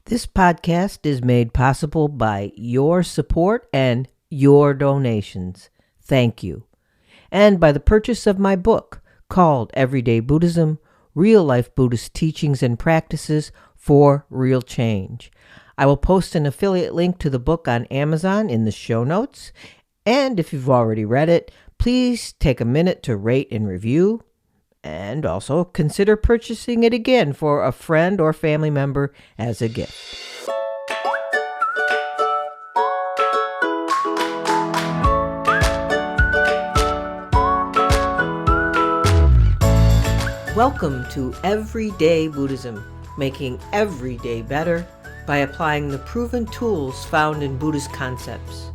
This podcast is made possible by your support and your donations. Thank you. And by the purchase of my book called Everyday Buddhism, Real-Life Buddhist Teachings and Practices for Real Change. I will post an affiliate link to the book on Amazon in the show notes. And if you've already read it, please take a minute to rate and review. And also consider purchasing it again for a friend or family member as a gift. Welcome to Everyday Buddhism, making every day better by applying the proven tools found in Buddhist concepts.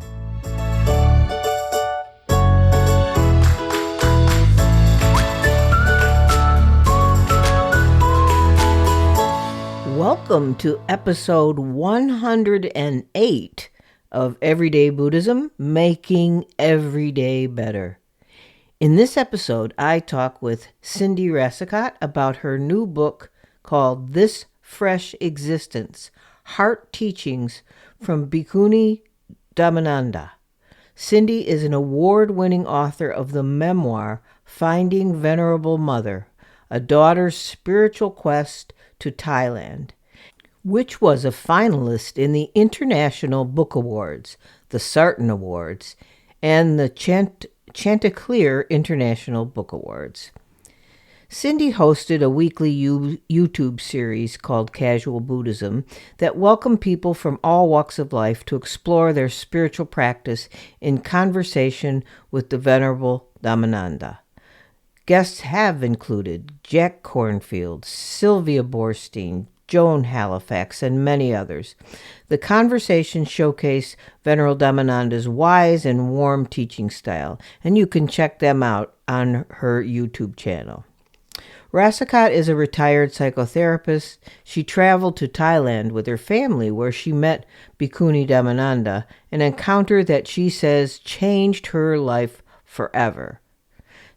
Welcome to episode 108 of Everyday Buddhism, Making Every Day Better. In this episode, I talk with Cindy Rasicot about her new book called This Fresh Existence, Heart Teachings from Bhikkuni Dhammananda. Cindy is an award-winning author of the memoir Finding Venerable Mother, a daughter's spiritual quest to Thailand, which was a finalist in the International Book Awards, the Sarton Awards, and the Chanticleer International Book Awards. Cindy hosted a weekly YouTube series called Casual Buddhism that welcomed people from all walks of life to explore their spiritual practice in conversation with the Venerable Dhammananda. Guests have included Jack Kornfield, Sylvia Boorstein, Joan Halifax, and many others. The conversations showcase Venerable Dhammananda's wise and warm teaching style, and you can check them out on her YouTube channel. Rasicot is a retired psychotherapist. She traveled to Thailand with her family where she met Bhikkuni Dhammananda, an encounter that she says changed her life forever.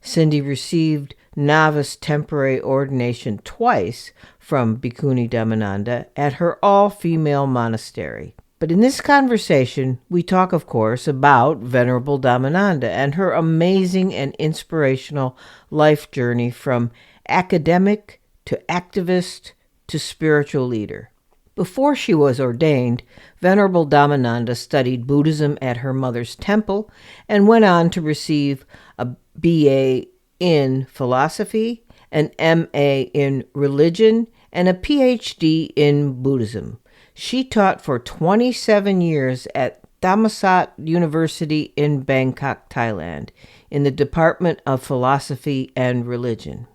Cindy received novice temporary ordination twice from Bhikkuni Dhammananda at her all-female monastery. But in this conversation, we talk, of course, about Venerable Dhammananda and her amazing and inspirational life journey from academic to activist to spiritual leader. Before she was ordained, Venerable Dhammananda studied Buddhism at her mother's temple and went on to receive a BA in philosophy, an MA in religion, and a PhD in Buddhism. She taught for 27 years at Thammasat University in Bangkok, Thailand, in the Department of Philosophy and Religion.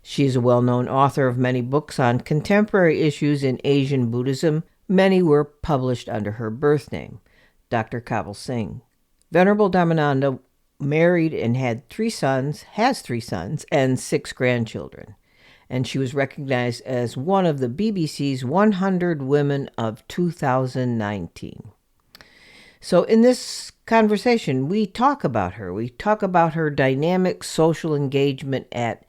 She is a well-known author of many books on contemporary issues in Asian Buddhism. Many were published under her birth name, Dr. Kabul Singh. Venerable Dhammananda married and has 3 sons, and 6 grandchildren. And she was recognized as one of the BBC's 100 Women of 2019. So in this conversation, we talk about her. We talk about her dynamic social engagement at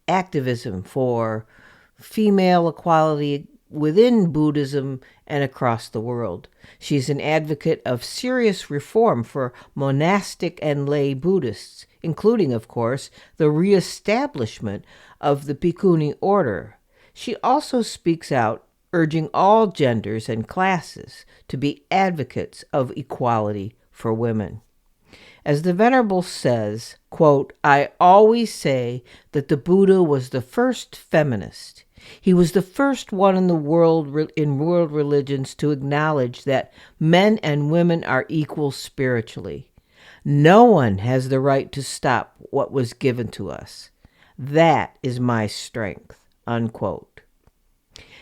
activism for female equality within Buddhism and across the world. She's an advocate of serious reform for monastic and lay Buddhists, including, of course, the reestablishment of the Bhikkhuni order. She also speaks out, urging all genders and classes to be advocates of equality for women. As the Venerable says, quote, "I always say that the Buddha was the first feminist. He was the first one in world religions to acknowledge that men and women are equal spiritually. No one has the right to stop what was given to us. That is my strength," unquote.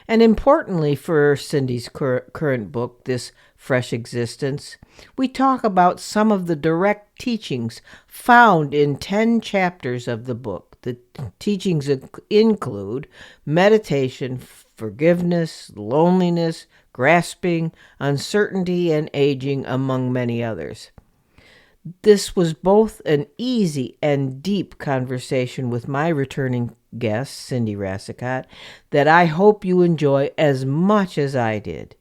And importantly for Cindy's current book, This Fresh Existence, we talk about some of the direct teachings found in 10 chapters of the book. The teachings include meditation, forgiveness, loneliness, grasping, uncertainty, and aging, among many others. This was both an easy and deep conversation with my returning guest, Cindy Rasicot, that I hope you enjoy as much as I did.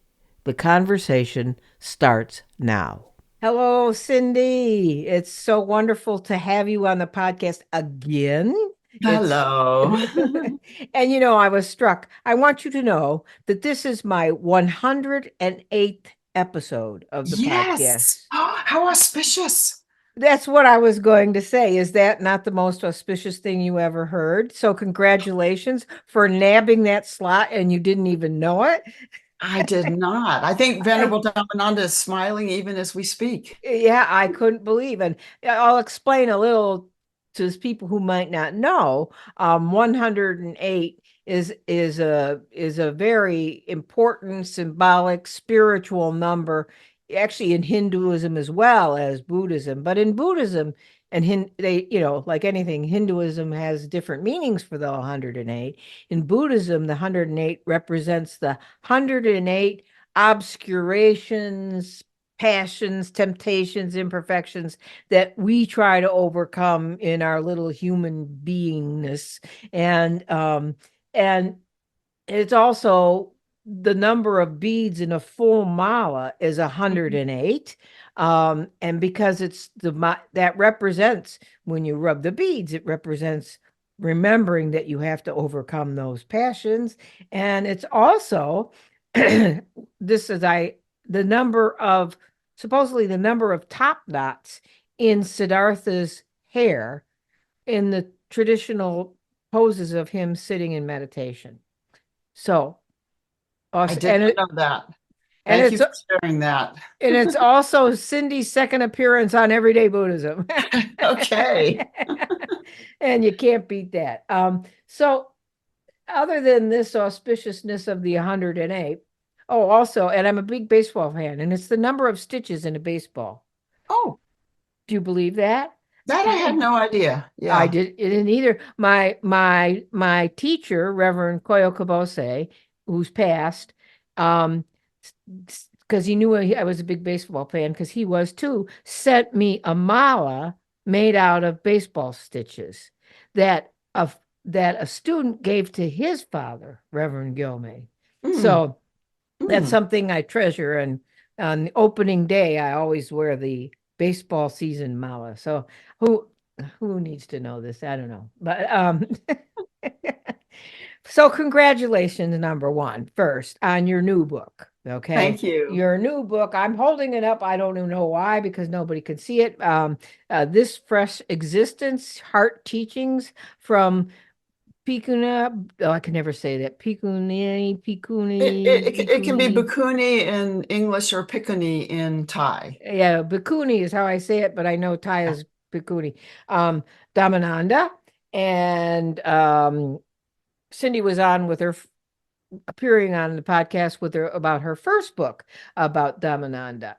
The conversation starts now. Hello, Cindy. It's so wonderful to have you on the podcast again. Hello. And I was struck. I want you to know that this is my 108th episode of the Yes. podcast. Oh, how auspicious. That's what I was going to say. Is that not the most auspicious thing you ever heard? So, congratulations for nabbing that slot and you didn't even know it. I did not. I think Venerable Dhammananda is smiling even as we speak. Yeah, I couldn't believe. And I'll explain a little to people who might not know. 108 is a very important, symbolic, spiritual number, actually in Hinduism as well as Buddhism. But in Buddhism and they, like anything, Hinduism has different meanings for the 108. In Buddhism, the 108 represents the 108 obscurations, passions, temptations, imperfections that we try to overcome in our little human beingness. And it's also the number of beads in a full mala is 108. And because it's that represents, when you rub the beads, it represents remembering that you have to overcome those passions. And it's also this is the number of, supposedly the number of top knots in Siddhartha's hair in the traditional poses of him sitting in meditation. So I awesome. did not know that. And Thank you it's for sharing that. and it's also Cindy's second appearance on Everyday Buddhism. Okay. And you can't beat that. So other than this auspiciousness of the 108, oh, also, and I'm a big baseball fan, and it's the number of stitches in a baseball. Oh, Do you believe that? that I had no idea. I Yeah. didn't either. My teacher, Reverend Koyo Kabose, who's passed, because he knew I was a big baseball fan, because he was too, sent me a mala made out of baseball stitches that a that a student gave to his father, Reverend Gilmay. Mm, So that's mm. something I treasure. And on the opening day, I always wear the baseball season mala. So who who needs to know this? I don't know. But so congratulations, number one, first on your new book. Okay. Thank you. Your new book. I'm holding it up. I don't even know why, because nobody can see it. This Fresh Existence, Heart Teachings from Bhikkuni, oh, I can never say that. It can be Bhikkuni. Bhikkhuni in English or Bhikkhuni in Thai. Yeah, Bhikkhuni is how I say it, but I know Thai Yeah. is Bhikkhuni. Dhammananda. And Cindy was on with her, appearing on the podcast with her about her first book about Dhammananda.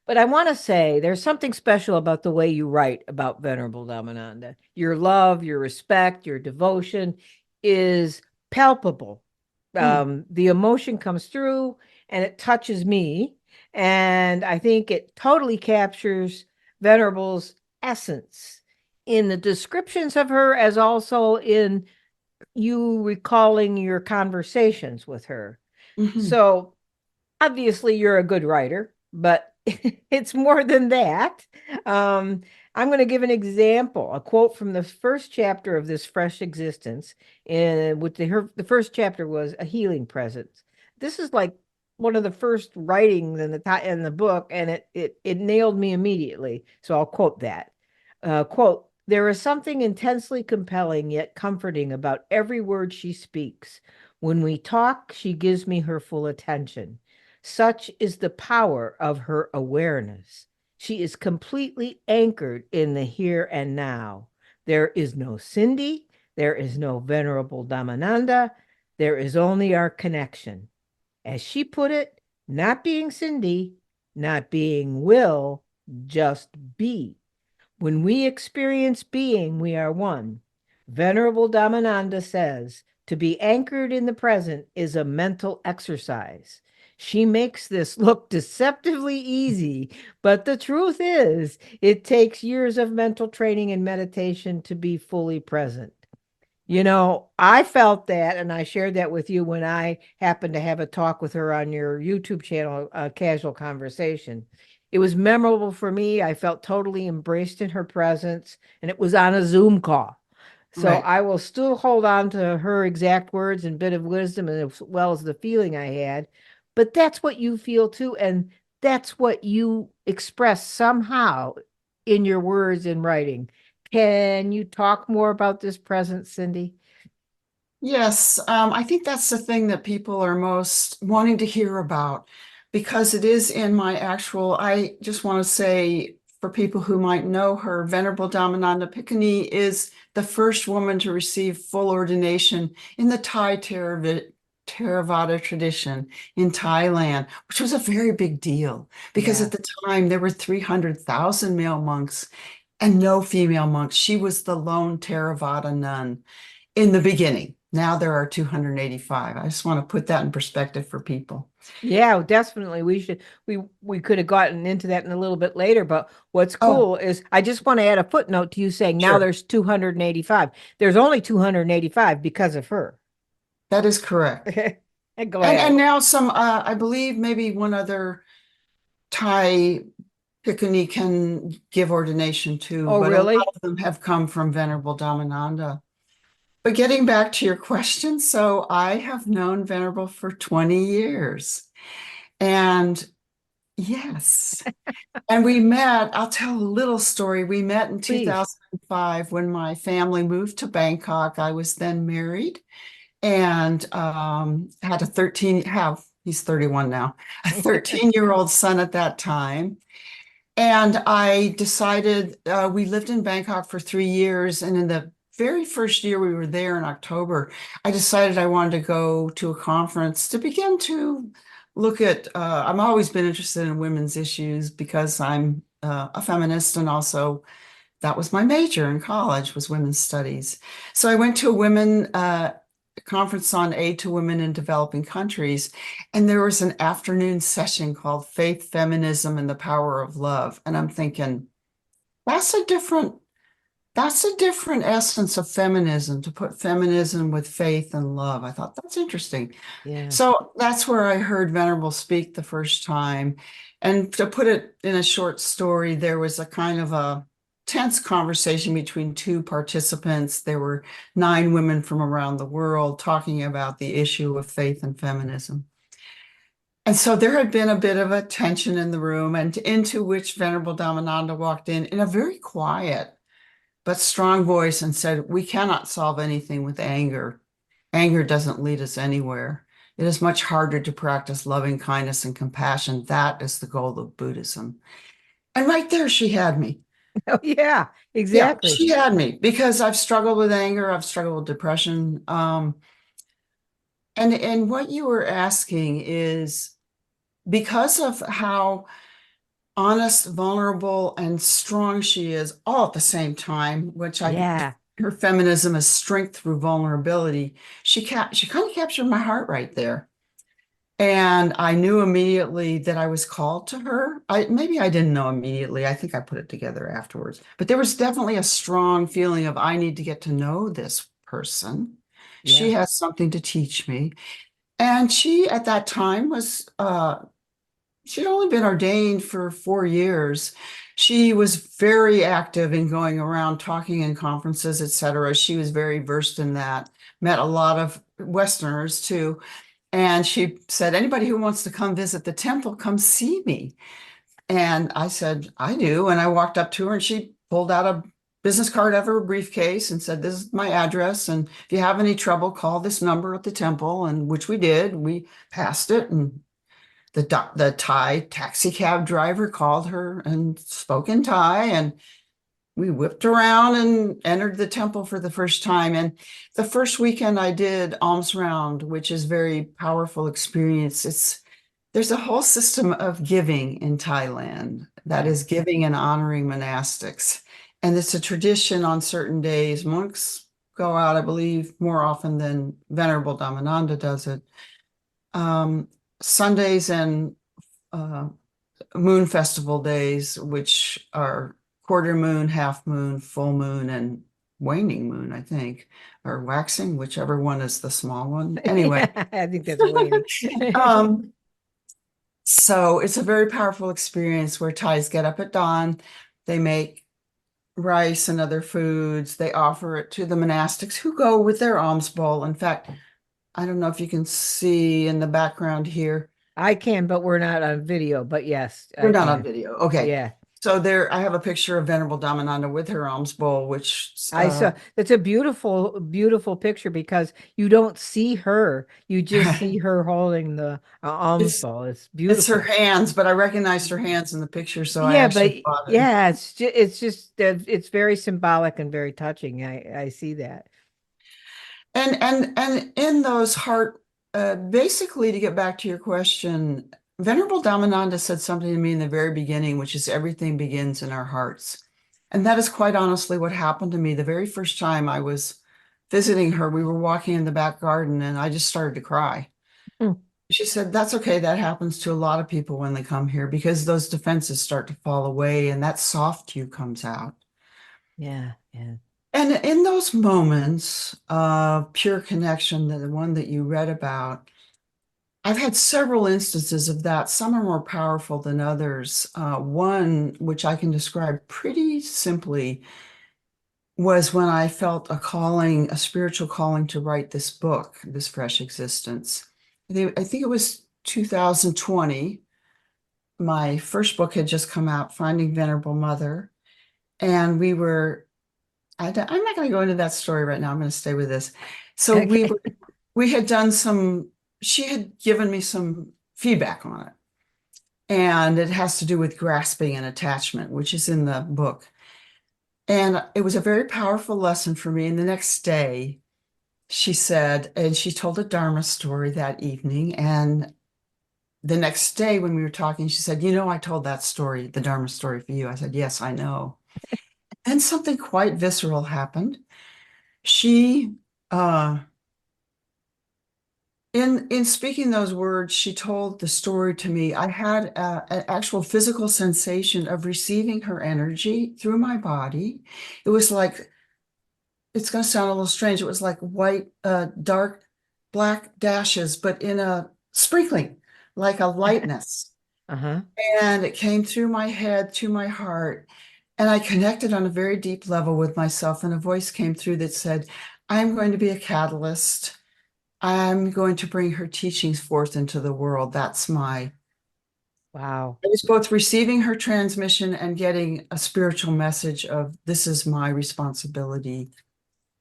But I want to say there's something special about the way you write about Venerable Dhammananda. Your love, your respect, your devotion is palpable. Mm, The emotion comes through and it touches me. And I think it totally captures Venerable's essence in the descriptions of her, as also in you recalling your conversations with her. mhm, So obviously you're a good writer, but it's more than that. Um, I'm going to give an example, a quote from the first chapter of this Fresh Existence. And with the first chapter was a healing presence. This is like one of the first writings in the book, and it nailed me immediately. So I'll quote that. Quote, there is something intensely compelling yet comforting about every word she speaks. When we talk, she gives me her full attention. Such is the power of her awareness. She is completely anchored in the here and now. There is no Cindy. There is no Venerable Dhammananda. There is only our connection. As she put it, not being Cindy, not being will, just be. When we experience being, we are one. Venerable Dhammananda says to be anchored in the present is a mental exercise. She makes this look deceptively easy, but the truth is, it takes years of mental training and meditation to be fully present. I felt that, and I shared that with you when I happened to have a talk with her on your YouTube channel, Casual Conversation. It was memorable for me. I felt totally embraced in her presence, and it was on a Zoom call. So Right. I will still hold on to her exact words and bit of wisdom, and as well as the feeling I had. But that's what you feel too, and that's what you express somehow in your words in writing. Can you talk more about this present, Cindy? Yes, I think that's the thing that people are most wanting to hear about because it is in my actual. I just want to say for people who might know her, Venerable Dhammananda Bhikkhuni is the first woman to receive full ordination in the Theravada tradition in Thailand, which was a very big deal because at Yeah. the time there were 300,000 male monks and no female monks. She was the lone Theravada nun in the beginning. Now there are 285. I just want to put that in perspective for people. Yeah, definitely. We could have gotten into that in a little bit later, but what's Oh, cool is I just want to add a footnote to you saying now sure. there's 285. There's only 285 because of her. That is correct. Go And ahead. now some I believe maybe one other Thai Bhikkhuni can give ordination too, Oh, but a lot really? of them have come from Venerable Dhammananda. But getting back to your question, so I have known Venerable for 20 years. And yes. And we met, I'll tell a little story. We met in Please. 2005 when my family moved to Bangkok. I was then married and had a 13, have, he's 31 now, a 13-year-old son at that time. And I decided, we lived in Bangkok for 3 years. And in the very first year we were there in October, I decided I wanted to go to a conference to begin to look at, I've always been interested in women's issues because I'm a feminist and also that was my major in college was women's studies. So I went to a women conference on aid to women in developing countries, and there was an afternoon session called Faith, Feminism, and the Power of Love. And I'm thinking, that's a different that's a different essence of feminism to put feminism with faith and love. I thought that's interesting. Yeah. So that's where I heard Venerable speak the first time. And to put it in a short story, there was a kind of a tense conversation between two participants. There were 9 women from around the world talking about the issue of faith and feminism. And so there had been a bit of a tension in the room, and into which Venerable Dhammananda walked in a very quiet but strong voice and said, "We cannot solve anything with anger. Anger doesn't lead us anywhere. It is much harder to practice loving kindness and compassion. That is the goal of Buddhism." And right there, she had me. Oh, yeah, Yeah, exactly. she had me because I've struggled with anger, I've struggled with depression. And what you were asking is because of how honest, vulnerable, and strong she is all at the same time, which I Yeah. her feminism is strength through vulnerability. She kind of captured my heart right there. And I knew immediately that I was called to her. Maybe I didn't know immediately. I think I put it together afterwards. But there was definitely a strong feeling of I need to get to know this person. She Yeah. has something to teach me. And she at that time was she'd only been ordained for 4 years. She was very active in going around talking in conferences, etc. She was very versed in that, met a lot of Westerners too. And she said, "Anybody who wants to come visit the temple, come see me." And I said, "I do." And I walked up to her and she pulled out a business card out of her briefcase and said, "This is my address. And if you have any trouble, call this number at the temple." And which we did. We passed it and the Thai taxi cab driver called her and spoke in Thai, and we whipped around and entered the temple for the first time. And the first weekend I did alms round, which is very powerful experience. There's a whole system of giving in Thailand that Yeah. is giving and honoring monastics. And it's a tradition on certain days. Monks go out, I believe, more often than Venerable Dhammananda does it. Um, Sundays and uh, moon festival days, which are quarter moon, half moon, full moon, and waning moon, I think, or waxing, whichever one is the small one. Anyway, Yeah, I think that's waning. um, so it's a very powerful experience where Thais get up at dawn, they make rice and other foods, they offer it to the monastics who go with their alms bowl. In fact, I don't know if you can see in the background here. I can, but we're not on video. But yes, We're I not on can. video. Okay. Yeah. So there, I have a picture of Venerable Dhammananda with her alms bowl, which I saw that's a beautiful, beautiful picture because you don't see her. You just see her holding the alms it's bowl. It's it's her beautiful. hands, but I recognized her hands in the picture, so I Yeah, but actually bought it. yeah, it's just it's very symbolic and very touching. I see that. And in those heart, basically to get back to your question, Venerable Dhammananda said something to me in the very beginning, which is everything begins in our hearts. And that is quite honestly what happened to me the very first time I was visiting her. We were walking in the back garden and I just started to cry. Hmm. She said, that's okay. That happens to a lot of people when they come here because those defenses start to fall away and that soft you comes out. Yeah, yeah. And in those moments of pure connection, the one that you read about, I've had several instances of that. Some are more powerful than others. One, which I can describe pretty simply, was when I felt a calling, a spiritual calling to write this book, This Fresh Existence. I think it was 2020. My first book had just come out, Finding Venerable Mother. And I'm not going to go into that story right now. I'm going to stay with this. So Okay. we had done she had given me some feedback on it. And it has to do with grasping and attachment, which is in the book. And it was a very powerful lesson for me. And the next day, she said, and she told a Dharma story that evening. And the next day, when we were talking, she said, I told that story, the Dharma story for you. I said, yes, I know. And something quite visceral happened. She, uh, in speaking those words, she told the story to me. I had an actual physical sensation of receiving her energy through my body. It was like, it's going to sound a little strange. It was like white, dark black dashes, but in a sprinkling, like a lightness. Uh-huh. And it came through my head to my heart. And I connected on a very deep level with myself. And a voice came through that said, I'm going to be a catalyst. I'm going to bring her teachings forth into the world. Wow. I was both receiving her transmission and getting a spiritual message of this is my responsibility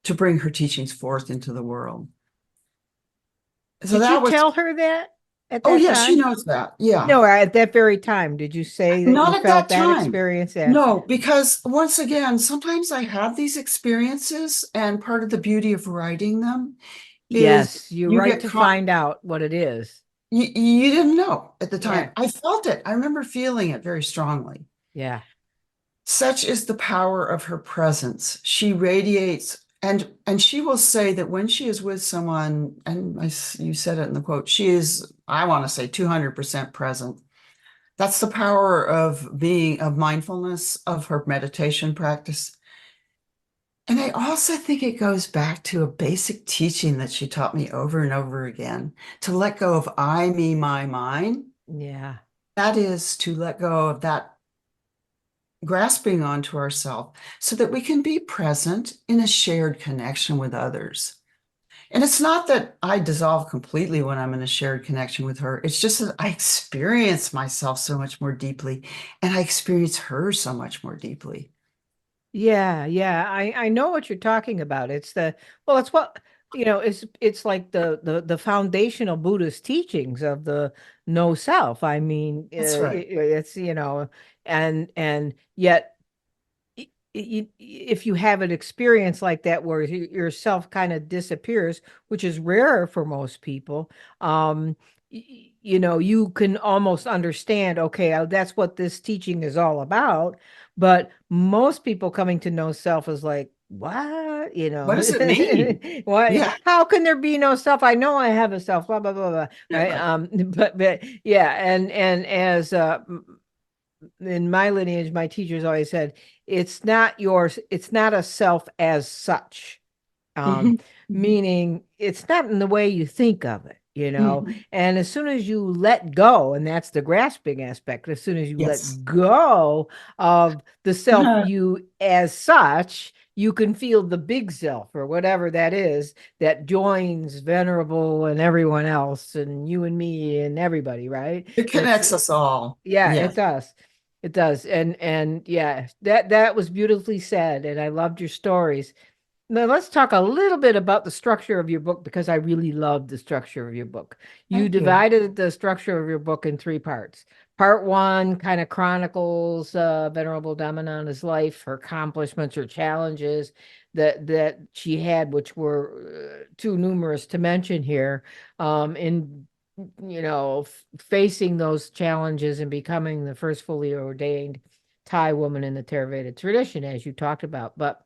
to bring her teachings forth into the world. So Did you that was, tell her that at oh that yeah, she time? knows that. Yeah. No, at that very time. Did you say that you Not at that felt that time. experience? Yeah. No, because once again, sometimes I have these experiences, and part of the beauty of writing them is Yes, you're you right get to caught. find out what it is. You didn't know at the time. Yeah. I felt it. I remember feeling it very strongly. Yeah. Such is the power of her presence. She radiates, and she will say that when she is with someone, and you said it in the quote, she is, I want to say, 200% present. That's the power of mindfulness, of her meditation practice. And I also think it goes back to a basic teaching that she taught me over and over again to let go of I, me, my, mine. Yeah. That is to let go of that grasping onto ourselves so that we can be present in a shared connection with others. And it's not that I dissolve completely when I'm in a shared connection with her. It's just that I experience myself so much more deeply and I experience her so much more deeply. Yeah, yeah. I know what you're talking about. It's what it's like the foundational Buddhist teachings of the no self. I mean, That's right. it's and yet if you have an experience like that where yourself kind of disappears, which is rare for most people, you can almost understand, okay, that's what this teaching is all about. But most people coming to know self is like, what? What does it mean? What? Yeah. How can there be no self? I know I have a self, blah, blah, blah, blah. Yeah, Right. right. But yeah, and as in my lineage, my teachers always said, it's not yours, it's not a self as such. Um, Mhm. Mhm. Meaning it's not in the way you think of it, Mhm. and as soon as you let go, and that's the grasping aspect, as soon as you Yes. let go of the self you as such, you can feel the big self or whatever that is that joins Venerable and everyone else and you and me and everybody, right? It It's connects us all. Yeah, it Yes. does. It does. And yeah, that was beautifully said, and I loved your stories. Now, let's talk a little bit about the structure of your book because I really love the structure of your book. You Thank you. divided the structure of your book in three parts. Part one kind of chronicles Venerable Dhammananda's life, her accomplishments, her challenges that she had, which were too numerous to mention here, in facing those challenges and becoming the first fully ordained Thai woman in the Theravada tradition, as you talked about. But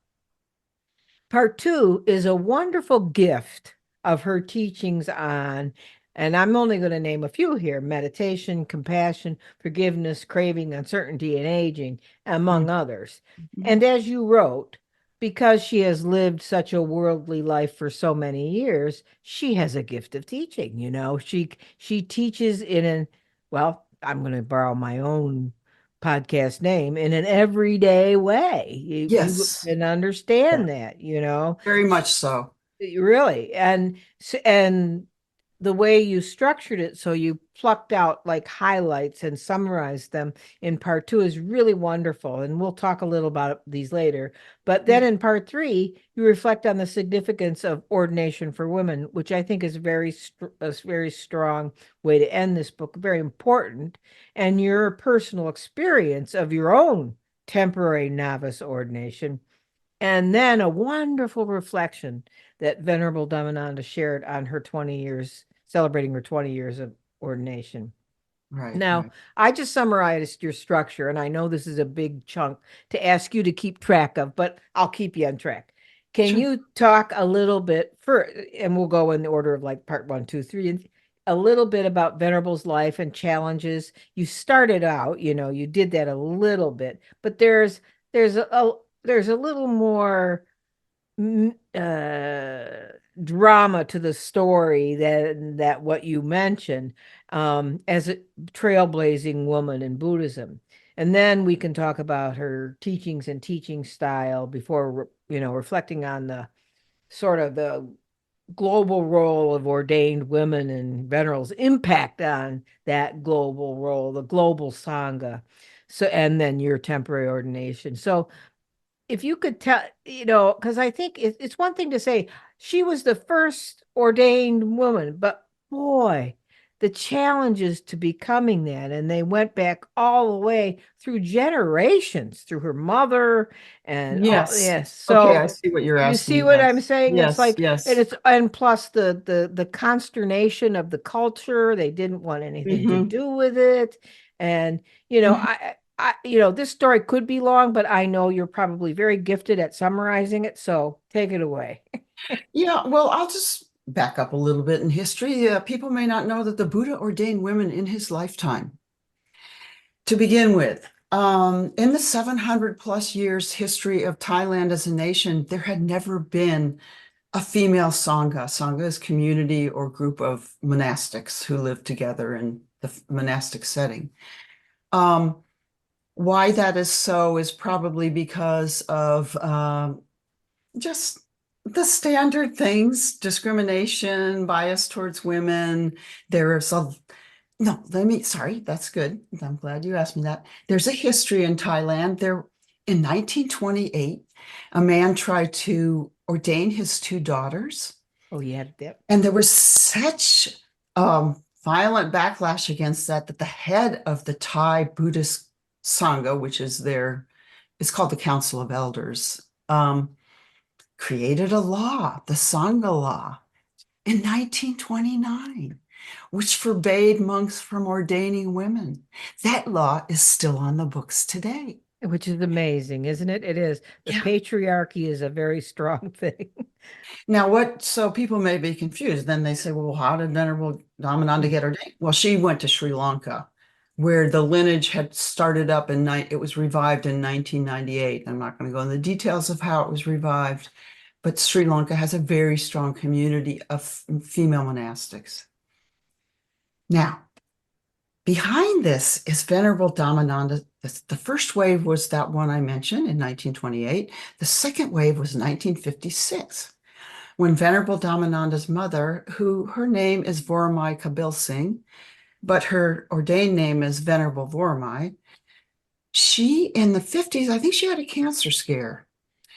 part two is a wonderful gift of her teachings on, and I'm only going to name a few here: meditation, compassion, forgiveness, craving, uncertainty, and aging, among others. Mhm. And as you wrote, because she has lived such a worldly life for so many years, she has a gift of teaching. She teaches in an, well, I'm going to borrow my own podcast name, in an everyday way. You Yes. can Yeah. understand that, Very much so. really. And the way you structured it, so you plucked out like highlights and summarized them in part two, is really wonderful. And we'll talk a little about these later. But then Yeah. in part three, you reflect on the significance of ordination for women, which I think is a very strong way to end this book, very important, and your personal experience of your own temporary novice ordination, and then a wonderful reflection that Venerable Dhammananda shared on her 20 years, celebrating her 20 years of ordination. Right, Now, right. I just summarized your structure, and I know this is a big chunk to ask you to keep track of, but I'll keep you on track. Can Sure. you talk a little bit for, and we'll go in the order of like part one, two, three, and a little bit about Venerable's life and challenges? You started out, you did that a little bit, but there's a little more drama to the story that what you mentioned, as a trailblazing woman in Buddhism. And then we can talk about her teachings and teaching style before, reflecting on the sort of the global role of ordained women and venerables, impact on that global role, the global sangha. So, and then your temporary ordination. So if you could tell, because I think it's one thing to say she was the first ordained woman, but boy, the challenges to becoming that, and they went back all the way through generations, through her mother, and all, Yes. yes. Okay, I So see what you're you see asking. what I'm Yes. saying? It's Yes, like, and yes. it's and plus the consternation of the culture. They didn't want anything to Hmm. do with it, and you know, Hmm. this story could be long, but I know you're probably very gifted at summarizing it. So take it away. Yeah, well, I'll just back up a little bit in history. People may not know that the Buddha ordained women in his lifetime. To begin with, in the 700 plus years history of Thailand as a nation, there had never been a female Sangha. Sangha is community or group of monastics who live together in the monastic setting. Um, why that is so is probably because of just the standard things: discrimination, bias towards women. There is a no, sorry, that's good. I'm glad you asked me that. There's a history in Thailand. There, in 1928, a man tried to ordain his two daughters, Oh, you had that. and there was such violent backlash against that that the head of the Thai Buddhist Sangha, which is it's called the Council of Elders, created a law, the Sangha law, in 1929, which forbade monks from ordaining women. That law is still on the books today. Which is amazing, isn't it? It is. The Yeah. patriarchy is a very strong thing. Now, so people may be confused. Then they say, well, how did Venerable Dhammananda get ordained? Well, she went to Sri Lanka where the lineage had started up it was revived in 1998. I'm not going to go into the details of how it was revived, but Sri Lanka has a very strong community of female monastics. Now, behind this is Venerable Dhammananda. The first wave was that one I mentioned in 1928. The second wave was 1956, when Venerable Dhammananda's mother, who her name is Voramai Kabil Singh, but her ordained name is Venerable Voramai, she, in the 50s, I think she had a cancer scare,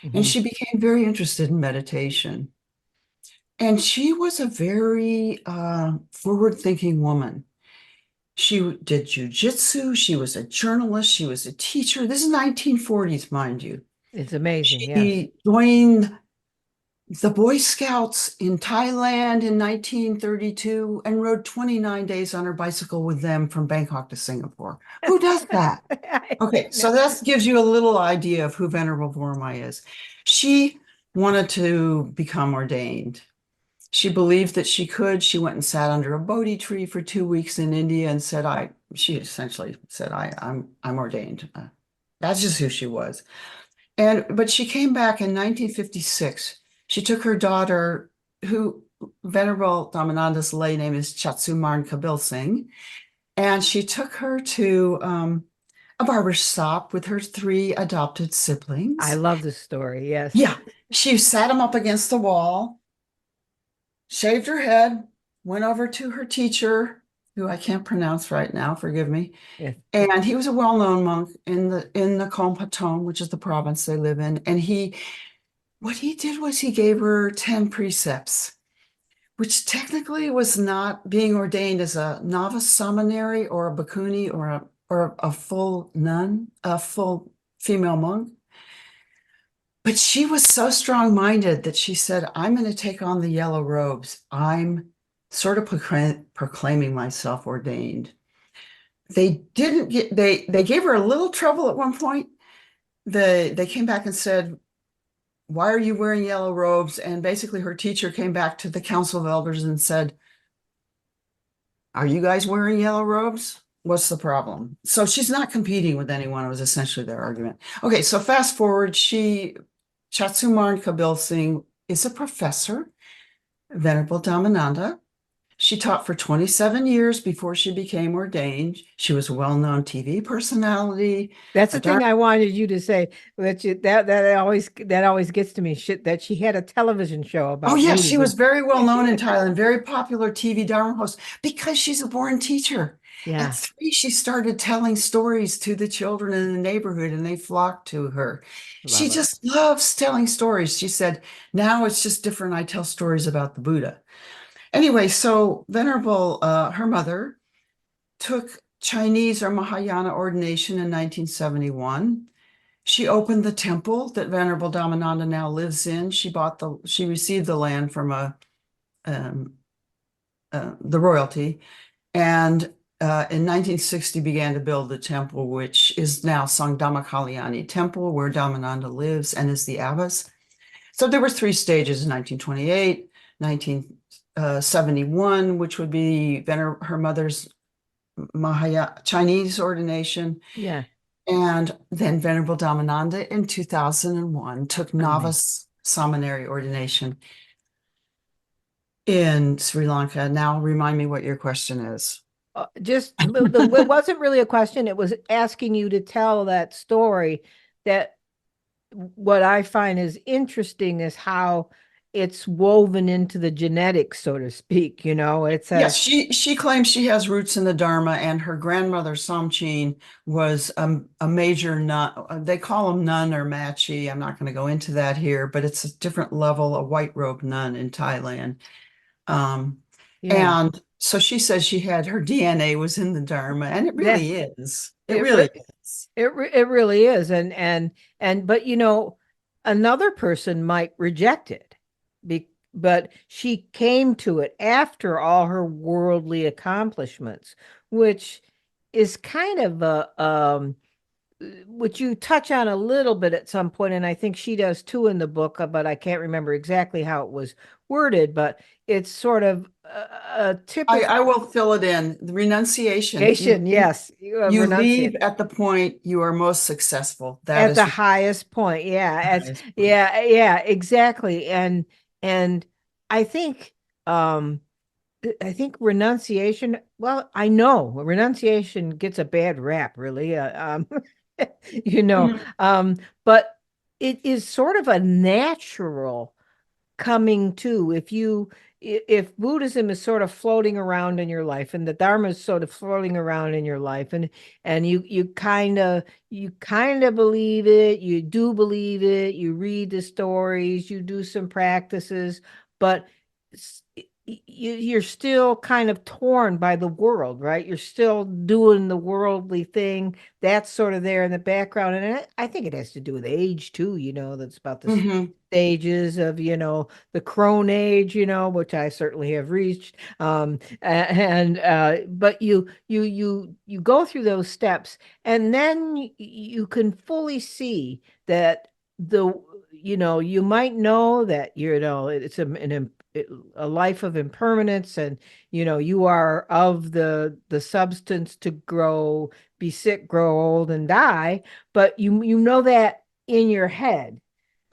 and Mhm. she became very interested in meditation. And she was a very forward-thinking woman. She did jujitsu. She was a journalist. She was a teacher. This is 1940s, mind you. It's amazing. Yes. She joined the Boy Scouts in Thailand in 1932 and rode 29 days on her bicycle with them from Bangkok to Singapore. Who does that? I Okay, know. so that gives you a little idea of who Venerable Vormai is. She wanted to become ordained. She believed that she could. She went and sat under a Bodhi tree for 2 weeks in India and said, she essentially said, I'm ordained. That's just who she was. But she came back in 1956. She took her daughter, who Venerable Dhammananda's lay name is Chatsumarn Kabil Singh, and she took her to a barber shop with her three adopted I siblings. love this story. Yes. Yeah, she sat them up against the wall, shaved her head, went over to her teacher, who I can't pronounce right now, forgive me. Yes. And he was a well-known monk in the Kompatong, which is the province they live in. And what he did was he gave her 10 precepts, which technically was not being ordained as a novice seminary or a bhikkhuni or a full nun, a full female monk. But she was so strong-minded that she said, I'm going to take on the yellow robes. I'm sort of proclaiming myself ordained. They gave her a little trouble at one point. They came back and said, why are you wearing yellow robes? And basically her teacher came back to the council of elders and said, are you guys wearing yellow robes? What's the problem? So she's not competing with anyone. It was essentially their argument. Okay, so fast forward, Chatsumarn Kabil Singh is a professor, Venerable Dhammananda. She taught for 27 years before she became ordained. She was a well-known TV personality, That's a the thing dark. I wanted you to say. That always gets to me. Shit, that she had a television show Oh, about yes, she was Buddhism. very well known in Thailand, very popular TV Dharma host because she's a born teacher. At Yeah, 3, she started telling stories to the children in the neighborhood and they flocked to her. She love it. just loves telling stories. She said, now it's just different. I tell stories about the Buddha. Anyway, so Venerable, her mother, took Chinese or Mahayana ordination in 1971. She opened the temple that Venerable Dhammananda now lives in. She received the land from um, the royalty, and in 1960 began to build the temple, which is now Sangdhamma Kalyani Temple, where Dhammananda lives and is the abbess. So there were 3 stages in 1928, 1971, which would be her mother's Mahayana Chinese ordination, Yeah, and then Venerable Dhammananda in 2001 took amazing. novice seminary ordination in Sri Lanka. Now remind me what your question is. It wasn't really a question. It was asking you to tell that story. That what I find is interesting is how it's woven into the genetics, so to speak. It's Yes, she claims she has roots in the Dharma, and her grandmother Samchin was a major nun. They call them nun or machi. I'm not going to go into that here, but it's a different level, a white robe nun in Thailand. Um, yeah. and so she says she had her DNA was in the Dharma, and it That really is. It it re really is. it really is, but another person might reject it, but she came to it after all her worldly accomplishments, which is kind of which you touch on a little bit at some point, and I think she does too in the book, but I can't remember exactly how it was worded, but it's sort of a I typical will fill it in. The renunciation. Asian, yes, you You leave renunciate at the point you are most successful. That at the is highest point. Yeah, the as highest point. yeah, exactly. And I think um I think renunciation, well, I know renunciation gets a bad rap, really. You know, Mhm. but it is sort of a natural coming to. If Buddhism is sort of floating around in your life and the Dharma is sort of floating around in your life, and you kind of believe it, you do believe it, you read the stories, you do some practices, but you're still kind of torn by the world, right? You're still doing the worldly thing. That's sort of there in the background. And I think it has to do with age too, that's about the Mhm. stages of, the crone age, which I certainly have reached. But you go through those steps, and then you can fully see that the you might know that it's a life of impermanence, and you are of the substance to grow, be sick, grow old, and die. But you know that in your head.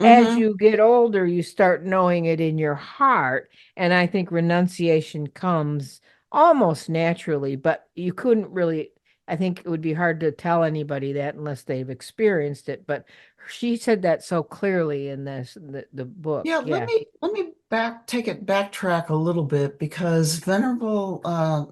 As Mhm. you get older, you start knowing it in your heart. And I think renunciation comes almost naturally, but you couldn't really, I think it would be hard to tell anybody that unless they've experienced it. But she said that so clearly in the book. Yeah, Yeah, let me backtrack a little bit because Venerable,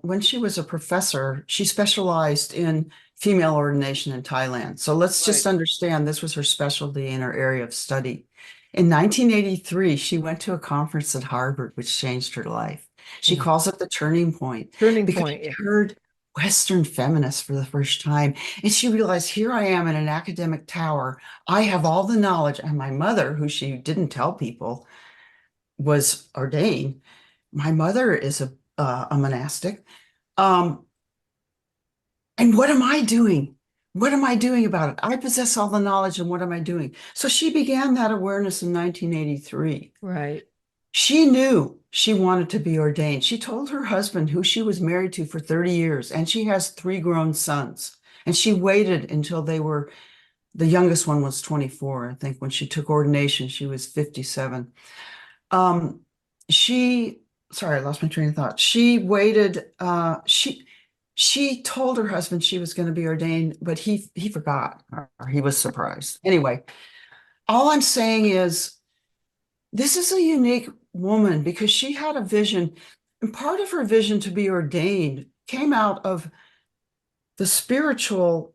when she was a professor, she specialized in female ordination in Thailand. So let's just right. understand this was her specialty in her area of study. In 1983, she went to a conference at Harvard, which changed her life. She Yeah. calls it the turning point Turning because point. she Yeah. heard Western feminists for the first time. And she realized, here I am in an academic tower. I have all the knowledge. And my mother, who she didn't tell people was ordained, my mother is a monastic. Um, and what am I doing? What am I doing about it? I possess all the knowledge, and what am I doing? So she began that awareness in 1983. Right. She knew she wanted to be ordained. She told her husband, who she was married to for 30 years, and she has three grown sons. And she waited until the youngest one was 24. I think when she took ordination, she was 57. Um, she, sorry, I lost my train of thought. She waited, she told her husband she was going to be ordained, but he forgot or he was surprised. Anyway, all I'm saying is this is a unique woman because she had a vision, and part of her vision to be ordained came out of the spiritual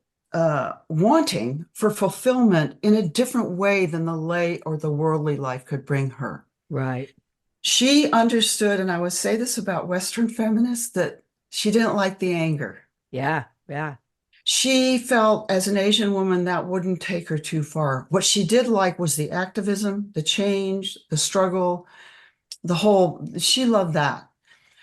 wanting for fulfillment in a different way than the lay or the worldly life could bring her. Right. She understood, and I would say this about Western feminists, that she didn't like the anger. Yeah. Yeah. She felt as an Asian woman that wouldn't take her too far. What she did like was the activism, the change, the struggle, she loved that.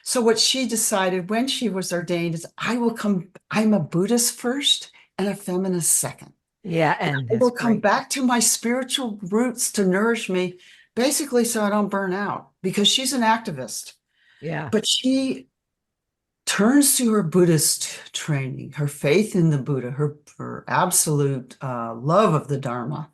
So what she decided when she was ordained is I'm a Buddhist first and a feminist second. Yeah. And I that's will come great. back to my spiritual roots to nourish me, basically so I don't burn out because she's an activist. Yeah. But she turns to her Buddhist training, her faith in the Buddha, her absolute love of the Dharma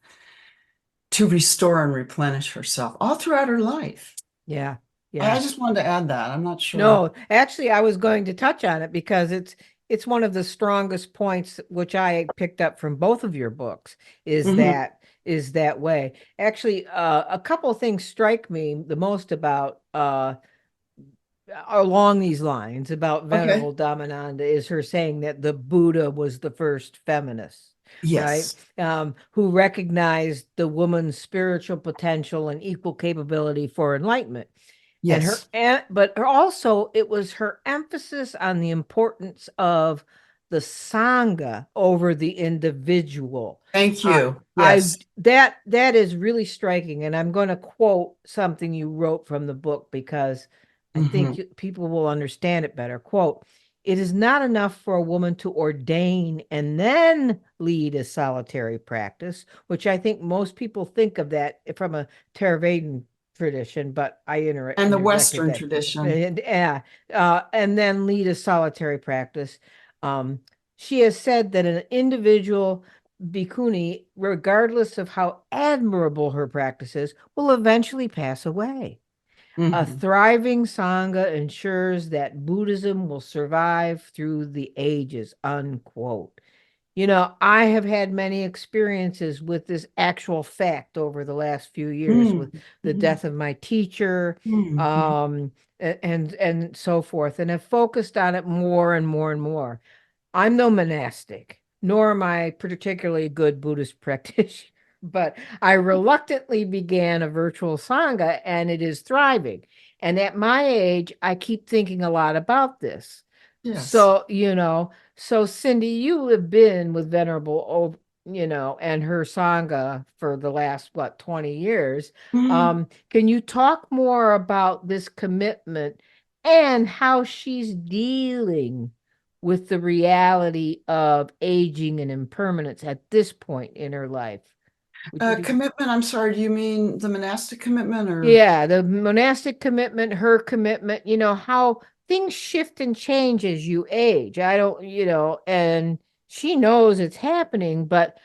to restore and replenish herself all throughout her life. Yeah. I Yeah. just wanted to add that. I'm not sure. No, actually, I was going to touch on it because it's one of the strongest points which I picked up from both of your books Mhm. is that way. Actually, a couple of things strike me the most about along these lines about Okay. Venerable Dhammananda is her saying that the Buddha was the first feminist, right? Yes. Who recognized the woman's spiritual potential and equal capability for enlightenment. Yes. But also it was her emphasis on the importance of the sangha over the individual. Thank uh, you. I Yes. that is really striking, and I'm going to quote something you wrote from the book because I think Hmm. people will understand it better. Quote, "It is not enough for a woman to ordain and then lead a solitary practice," which I think most people think of that from a Theravada tradition, but I And the interjected Western that. tradition. And then lead a solitary practice. Um, she has said that an individual bhikkhuni, regardless of how admirable her practice is, will eventually pass away. A Mhm. thriving Sangha ensures that Buddhism will survive through the ages, unquote. I have had many experiences with this actual fact over the last few years with Mm, the mhm, death of my teacher, mm, mhm. um, and so forth, and have focused on it more and more and more. I'm no monastic, nor am I particularly good Buddhist practitioner, but I reluctantly began a virtual Sangha and it is thriving. And at my age, I keep thinking a lot about this. Yes. So Cindy, you have been with and her Sangha for the last, 20 years. Mhm. Can you talk more about this commitment and how she's dealing with the reality of aging and impermanence at this point in her life? Would you be? Commitment, I'm sorry, do you mean the monastic commitment or? Yeah, the monastic commitment, her commitment, how things shift and change as you age. I don't, and she knows it's happening, but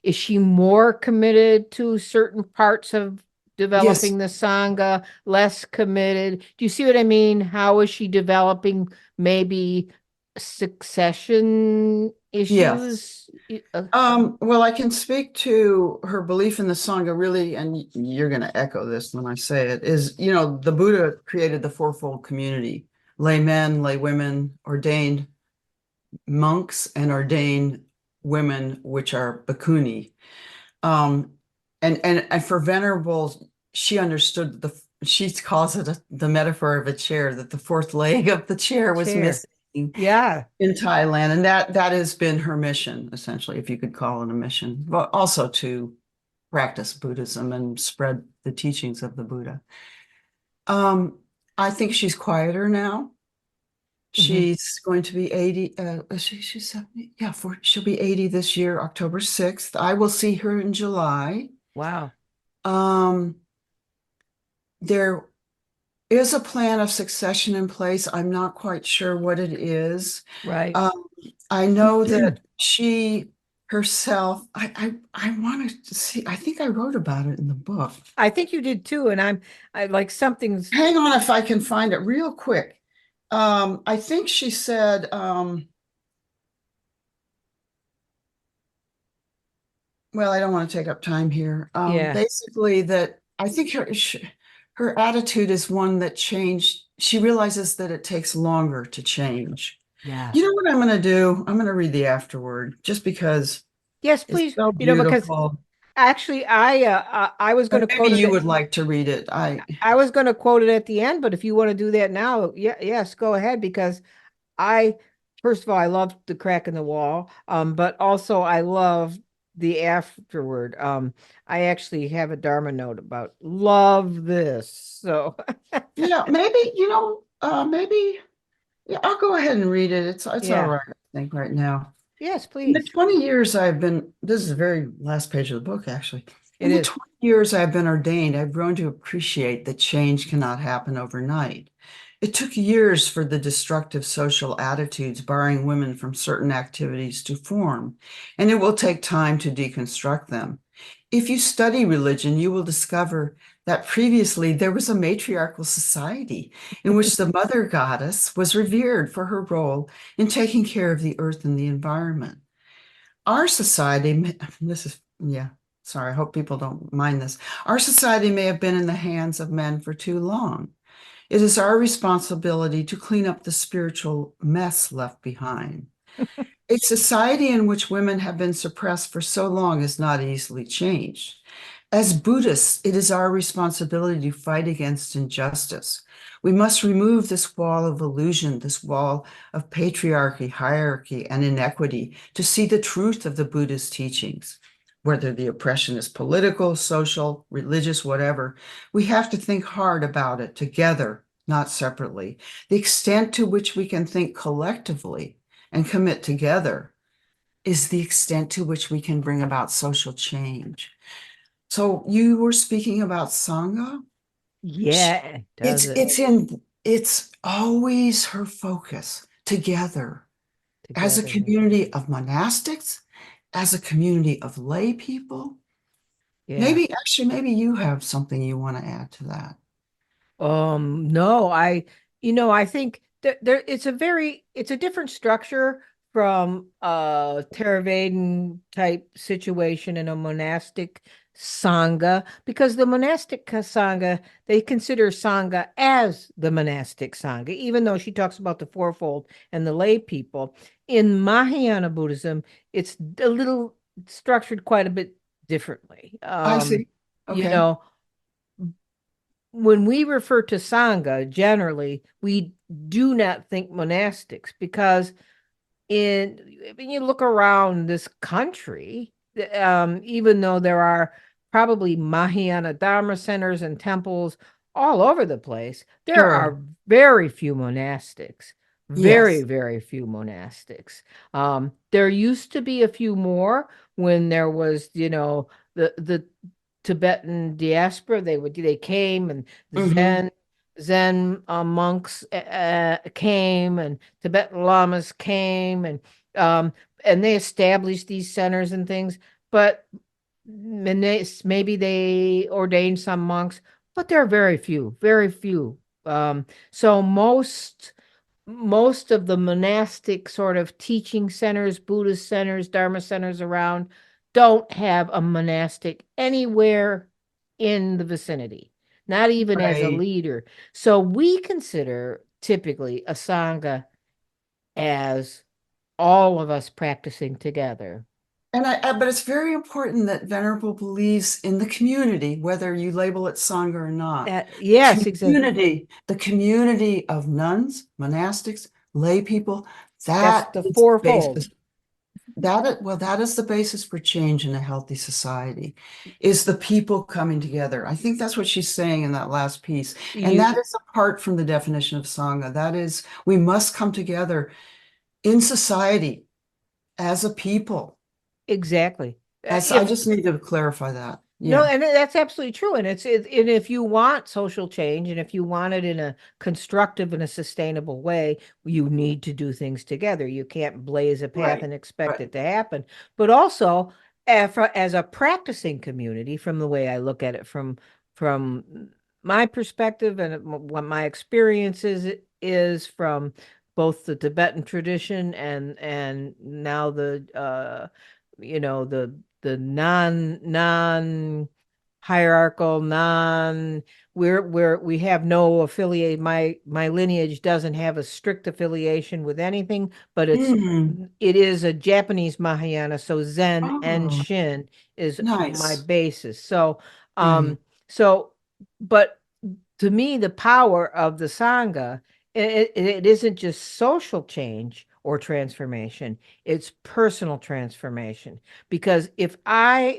is she more committed to certain parts of Yes. developing the Sangha, less committed? Do you see what I mean? How is she developing maybe succession Yes. issues? Well, I can speak to her belief in the Sangha really, and you're going to echo this when I say it, is, the Buddha created the fourfold community, lay men, lay women, ordained monks, and ordained women, which are bhikkhuni. Um, and for Venerable, she understood she calls it the metaphor of a chair, that the fourth leg of the chair was Chair. missing Yeah. in Thailand, and that has been her mission, essentially, if you could call it a mission, but also to practice Buddhism and spread the teachings of the Buddha. Um, I think she's quieter now. Hmm. She's going to be 80. She's 70. Yeah, she'll be 80 this year, October 6th. I will see her in July. Wow. Um, there is a plan of succession in place. I'm not quite sure what it is. Right. Um, I know that she herself, I wanted to see, I think I wrote about it in the book. I think you did too. And I like something's, Hang on if I can find it real quick. I think she said, well, I don't want to take up time here. yeah. Basically, that I think her attitude is one that changed. She realizes that it takes longer to change. Yeah. You know what I'm going to do? I'm going to read the afterword just because Yes, it's please. so Because beautiful. actually I was going Or to maybe quote you it. would like to read it. I was going to quote it at the end, but if you want to do that now, yeah, yes, go ahead because I first of all I love the crack in the wall, but also I love the afterward. I actually have a Dharma note about love this. So Yeah, maybe, maybe yeah, I'll go ahead and read it. It's all yeah, right, I think, right now. yes, In the please. 20 years this is the very last page of the book, actually. It In the is. 20 years I've been ordained, I've grown to appreciate that change cannot happen overnight. It took years for the destructive social attitudes barring women from certain activities to form, and it will take time to deconstruct them. If you study religion, you will discover that previously there was a matriarchal society in which the mother goddess was revered for her role in taking care of the earth and the environment. Our society, this is, yeah, sorry, I hope people don't mind this. Our society may have been in the hands of men for too long. It is our responsibility to clean up the spiritual mess left behind. A society in which women have been suppressed for so long is not easily changed. As Buddhists, it is our responsibility to fight against injustice. We must remove this wall of illusion, this wall of patriarchy, hierarchy, and inequity to see the truth of the Buddha's teachings. Whether the oppression is political, social, religious, whatever, we have to think hard about it together, not separately. The extent to which we can think collectively and commit together is the extent to which we can bring about social change. So you were speaking about Sangha. Yeah, does It's it it's in it's always her focus together as a togetherness. community of monastics, as a community of lay people. Yeah. Maybe you have something you want to add to that. No, I think that it's a different structure from a Theravada type situation in a monastic sangha, because the monastic sangha, they consider sangha as the monastic sangha, even though she talks about the fourfold and the lay people. In Mahayana Buddhism, it's a little structured quite a bit differently. I see. You Okay. know, when we refer to Sangha, generally, we do not think monastics, because when you look around this country, even though there are probably Mahayana Dharma centers and temples all over the place, there Sure. are very few monastics. Very, Yes. very few monastics. There used to be a few more when there was, the Tibetan diaspora. They came, and the Hmm. Zen monks came, and Tibetan lamas came, um, and they established these centers and things. But maybe they ordained some monks, but there are very few, very few. So most of the monastic sort of teaching centers, Buddhist centers, Dharma centers around don't have a monastic anywhere in the vicinity, not even as a Right. leader. So we consider typically a Sangha as all of us practicing together. But it's very important that Venerable believes in the community, whether you label it Sangha or not. Yes, exactly. The community of nuns, monastics, lay people, That's that the is the fourfold. basis. That is the basis for change in a healthy society, is the people coming together. I think that's what she's saying in that last piece. And You that is apart from the definition of Sangha. That is, we must come together in society as a people. exactly. I If just need to clarify that. No, Yeah, and that's absolutely true. And if you want social change, and if you want it in a constructive and a sustainable way, you need to do things together. You can't blaze a path right, and expect right. it to happen. But also, as a practicing community, from the way I look at it, from my perspective, and what my experiences is from both the Tibetan tradition and now the non hierarchical, we have no affiliate. My lineage doesn't have a strict affiliation with anything, but Mm. it is a Japanese Mahayana, so Zen and Oh, Shin is my nice. basis. Right. So but to me, the power of the Sangha, it isn't just social change or transformation, it's personal transformation. Because if I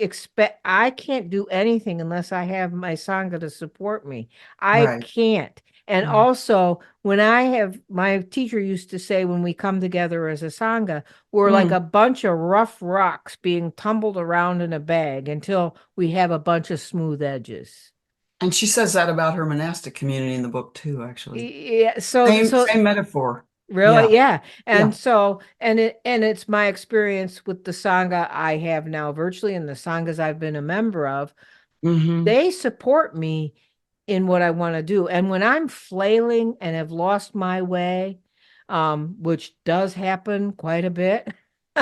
can't do anything unless I have my Sangha to support me. I Right. can't. And Right. also, my teacher used to say, when we come together as a Sangha, we're like Mm. a bunch of rough rocks being tumbled around in a bag until we have a bunch of smooth edges. And she says that about her monastic community in the book too, actually. Yeah, so Same metaphor. really, Yeah. yeah. Yeah. It's my experience with the Sangha I have now virtually, and the Sanghas I've been a member of. Hmm. They support me in what I want to do. And when I'm flailing and have lost my way, which does happen quite a bit,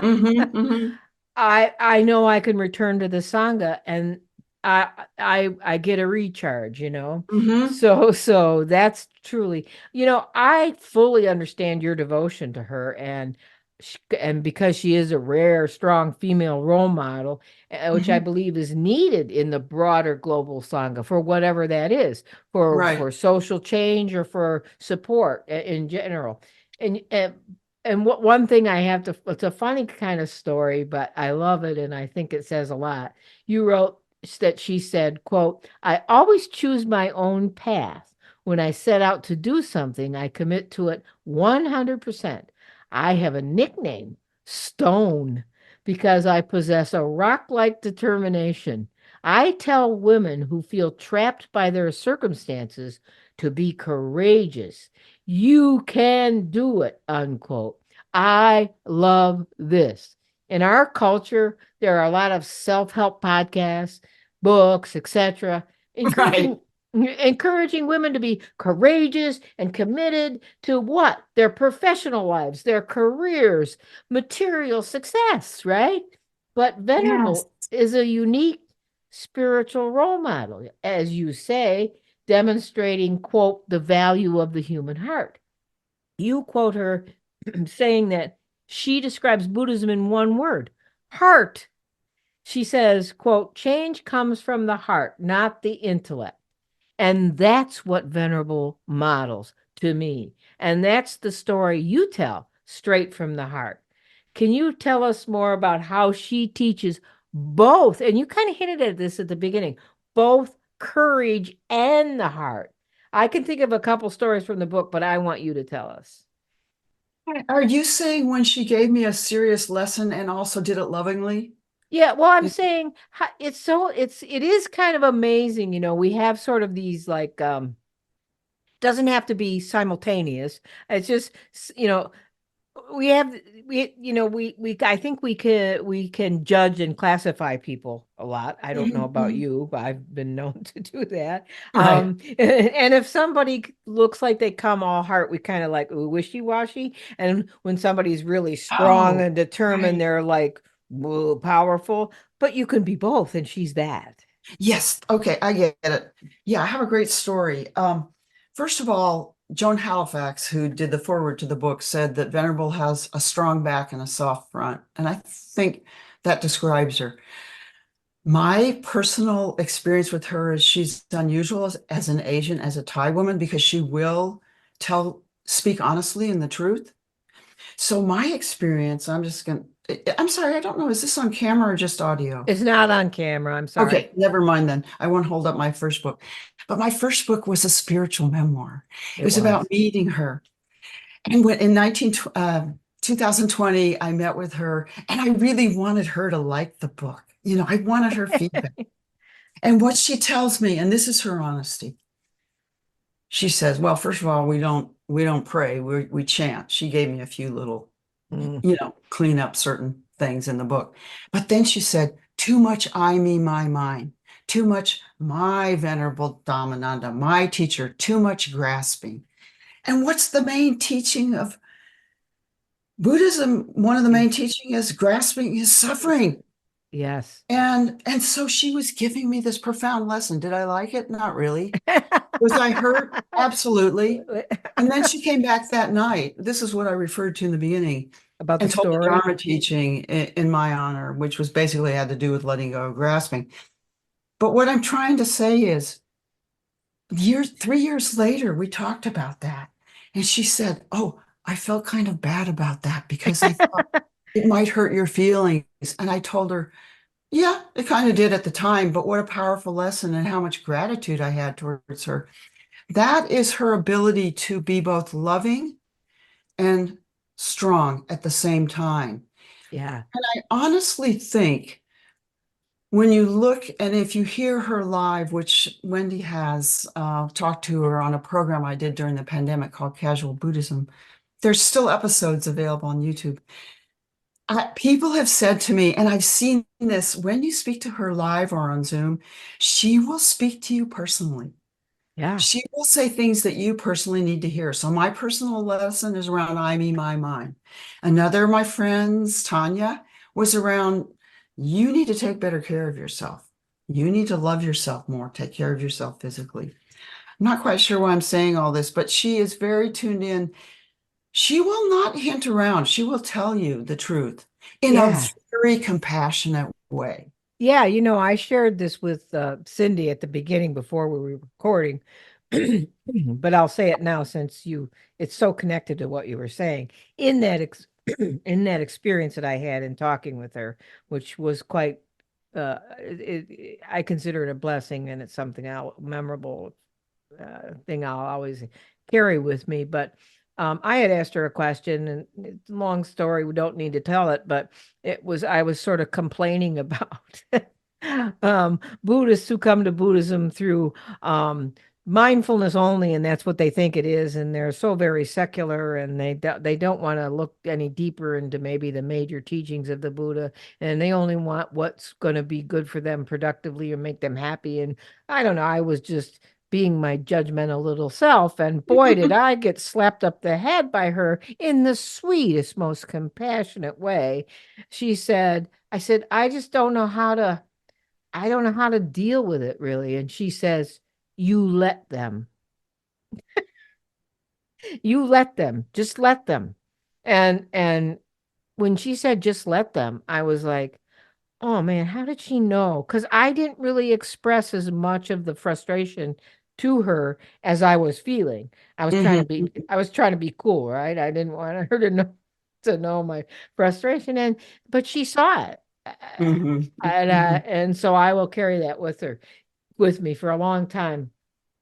Hmm. Hmm. I know I can return to the Sangha, and I get a recharge. Hmm. So that's truly, I fully understand your devotion to her, and because she is a rare, strong female role model, which I Hmm. believe is needed in the broader global Sangha, for whatever that is, for Right. social change or for support in general. And one thing I have to, it's a funny kind of story, but I love it, and I think it says a lot. You wrote that she said, quote, "I always choose my own path. When I set out to do something, I commit to it 100%. I have a nickname, Stone, because I possess a rock-like determination. I tell women who feel trapped by their circumstances to be courageous. You can do it, unquote. I love this. In our culture, there are a lot of self-help podcasts, books, etc., Right. encouraging women to be courageous and committed to what? Their professional lives, their careers, material success, right? But Yes. Venerable is a unique spiritual role model, as you say, demonstrating, quote, the value of the human heart. You quote her saying that she describes Buddhism in one word, heart. She says, quote, change comes from the heart, not the intellect. And that's what Venerable models to me. And that's the story you tell straight from the heart. Can you tell us more about how she teaches both? And you kind of hinted at this at the beginning, both courage and the heart. I can think of a couple stories from the book, but I want you to tell us. Are you saying when she gave me a serious lesson and also did it lovingly? Yeah, well, I'm saying it is kind of amazing, we have sort of these like doesn't have to be simultaneous. It's just we have we I think we can judge and classify people a lot. I don't know Mhm, about mhm. you, but I've been known to do that. Right. And if somebody looks like they come all heart, we kind of like, ooh, wishy-washy. And when somebody's really strong Oh, and determined, right. they're like, whoa, powerful. But you can be both, and she's that. Yes. Okay, I get it. Yeah, I have a great story. First of all, Joan Halifax, who did the foreword to the book, said that Venerable has a strong back and a soft front. And I think that describes her. My personal experience with her is she's unusual as an Asian, as a Thai woman, because she will speak honestly and the truth. So my experience, I'm sorry, I don't know, is this on camera or just audio? It's not on camera. I'm sorry. Okay, never mind then. I won't hold up my first book. But my first book was a spiritual memoir. It It was about was. meeting her. And when in 2020, I met with her and I really wanted her to like the book. I wanted her feedback. And what she tells me, and this is her honesty, she says, well, first of all, we don't pray, we chant. She gave me a few little, Mm, clean up certain things in the book. But then she said, too much I, me, my, mine, too much my Venerable Dhammananda, my teacher, too much grasping. And what's the main teaching of Buddhism? One of the yeah. main teaching is grasping is suffering. Yes. And so she was giving me this profound lesson. Did I like it? Not really. Was I hurt? Absolutely. And then she came back that night. This is what I referred to in the beginning About the and told the story. Dharma teaching in my honor, which was basically had to do with letting go of grasping. But what I'm trying to say is 3 years later, we talked about that. And she said, oh, I felt kind of bad about that because I thought it might hurt your feelings. And I told her, yeah, it kind of did at the time, but what a powerful lesson and how much gratitude I had towards her. That is her ability to be both loving and strong at the same time. Yeah. And I honestly think when you look and if you hear her live, which Wendy has talked to her on a program I did during the pandemic called Casual Buddhism, there's still episodes available on YouTube. People have said to me, and I've seen this, when you speak to her live or on Zoom, she will speak to you personally. Yeah. She will say things that you personally need to hear. So my personal lesson is around I, me, my, mine. Another of my friends, Tanya, was around you need to take better care of yourself. You need to love yourself more, take care of yourself physically. I'm not quite sure why I'm saying all this, but she is very tuned in. She will not hint around. She will tell you the truth in a Yeah. very compassionate way. Yeah. I shared this with Cindy at the beginning before we were recording, but I'll say it now since it's so connected to what you were saying. In that in that experience that I had in talking with her, which was quite, I consider it a blessing, and it's something memorable thing I'll always carry with me. But I had asked her a question, and it's a long story. We don't need to tell it, but I was sort of complaining about Buddhists who come to Buddhism through um, mindfulness only, and that's what they think it is, and they're so very secular, and they don't want to look any deeper into maybe the major teachings of the Buddha, and they only want what's going to be good for them productively or make them happy. And I don't know, I was just being my judgmental little self, and boy, did I get slapped up the head by her in the sweetest, most compassionate way. She said, I said, I don't know how to deal with it really. And she says, you let them. You let them. Just let them. And when she said just let them, I was like, oh man, how did she know? Because I didn't really express as much of the frustration to her as I was feeling. Mhm. I was trying to be cool, right? I didn't want her to know my frustration. And but she saw it. Mhm. Mhm. And so I will carry that with me for a long time.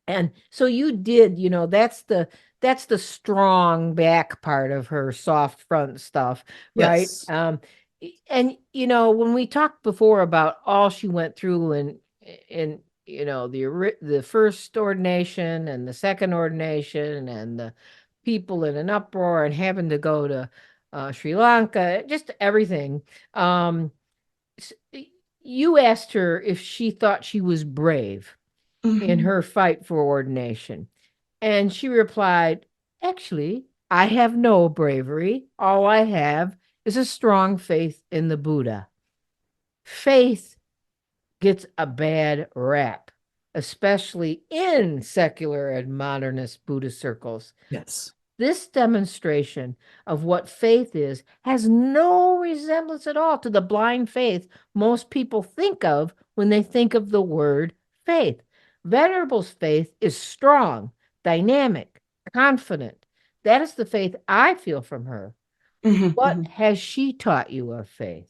And so you did, that's the strong back part of her soft front stuff, right? Yes. And when we talked before about all she went through in the first ordination and the second ordination and the people in an uproar and having to go to Sri Lanka, just everything. Um, you asked her if she thought she was brave in Mhm. her fight for ordination. And she replied, actually, I have no bravery. All I have is a strong faith in the Buddha. Faith gets a bad rap, especially in secular and modernist Buddhist circles. Yes. This demonstration of what faith is has no resemblance at all to the blind faith most people think of when they think of the word faith. Venerable's faith is strong, dynamic, confident. That is the faith I feel from her. Mhm. What Mhm. has she taught you of faith?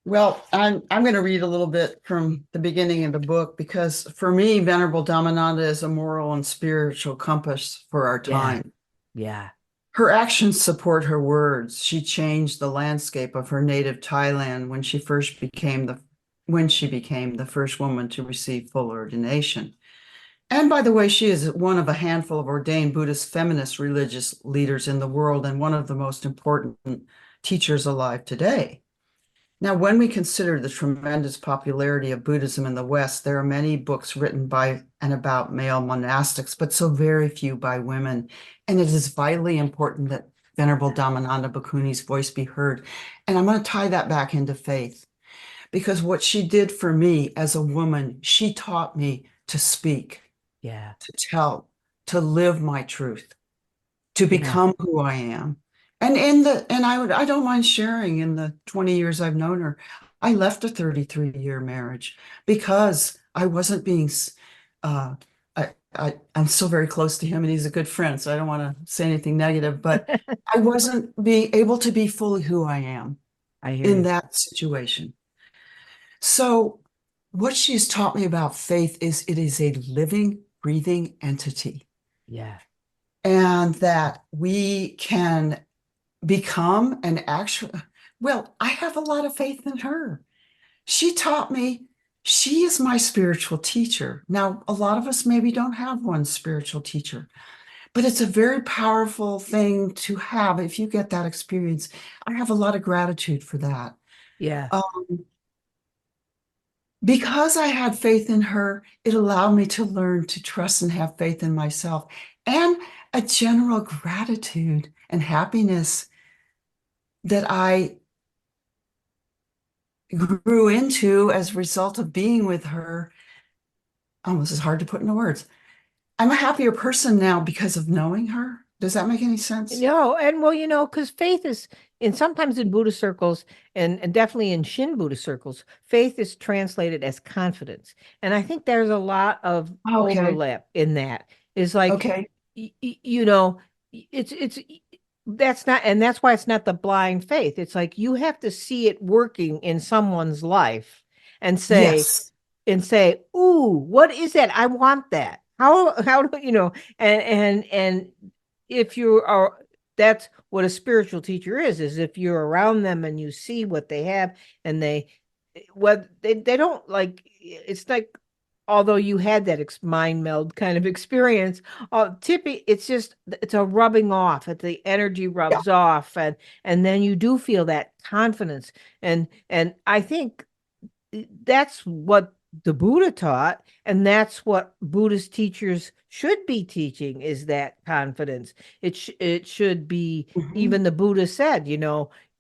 Well, I'm going to read a little bit from the beginning of the book because for me, Venerable Dhammananda is a moral and spiritual compass for our Yeah, time. yeah, Her actions support her words. She changed the landscape of her native Thailand when she became the first woman to receive full ordination. And by the way, she is one of a handful of ordained Buddhist feminist religious leaders in the world and one of the most important teachers alive today. Now, when we consider the tremendous popularity of Buddhism in the West, there are many books written by and about male monastics, but so very few by women. And it is vitally important that Venerable Dhammananda Bhikkhuni's voice be heard. And I'm going to tie that back into faith because what she did for me as a woman, she taught me to speak, yeah, to tell, to live my truth, to yeah, become who I am. And I don't mind sharing in the 20 years I've known her, I left a 33-year marriage because I wasn't being uh I'm still very close to him and he's a good friend, so I don't want to say anything negative, but I wasn't being able to be fully who I am I hear in you. that situation. So what she's taught me about faith is it is a living, breathing entity, Yeah, and that we can become an actual, well, I have a lot of faith in her. She taught me, she is my spiritual teacher. Now, a lot of us maybe don't have one spiritual teacher, but it's a very powerful thing to have if you get that experience. I have a lot of gratitude for that. yeah, Um, because I had faith in her, it allowed me to learn to trust and have faith in myself and a general gratitude and happiness that I grew into as a result of being with her. Oh, this is hard to put into words. I'm a happier person now because of knowing her. Does that make any sense? no, and well, because faith is, and sometimes in Buddhist circles, and definitely in Shin Buddhist circles, faith is translated as confidence, and I think there's a lot of Okay. overlap in that. Is like, Okay. you know, it's that's not, and that's why it's not the blind faith. It's like you have to see it working in someone's life and say, Yes. "Ooh, what is that? I want that." How do and if you are, that's what a spiritual teacher is if you're around them and you see what they have and what they don't like. It's like, although you had that mind meld kind of experience, Tippy, it's a rubbing off. The energy Yeah. rubs off, and then you do feel that confidence, and I think that's what the Buddha taught, and that's what Buddhist teachers should be teaching, is that confidence. It should be, Mhm. even the Buddha said,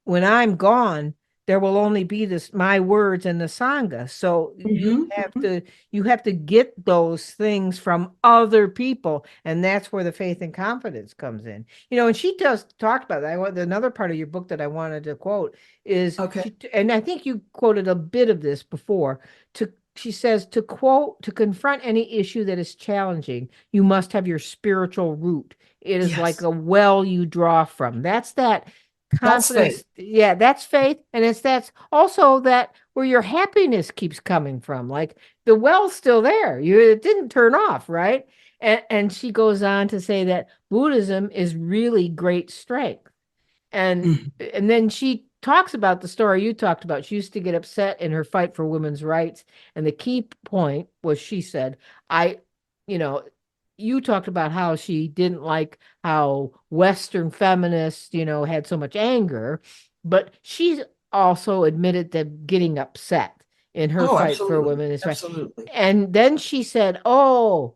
when I'm gone, there will only be this my words and the sangha. So Mhm. Mhm. you have to get those things from other people, and that's where the faith and confidence comes in. And she does talk about that. I want another part of your book that I wanted to quote is Okay. and I think you quoted a bit of this before. She says, to confront any issue that is challenging, you must have your spiritual root. It is like Yes. a well you draw from. That's that That's faith. confidence. Yeah, that's faith. And that's also that where your happiness keeps coming from. Like the well's still there. It didn't turn off, right? And she goes on to say that Buddhism is really great strength. and Mhm. and then she talks about the story you talked about. She used to get upset in her fight for women's rights, and the key point was, she said, I you know you talked about how she didn't like how Western feminists had so much anger, but she also admitted that getting upset in her Oh, fight for absolutely. women's rights. Absolutely. And then she said, oh,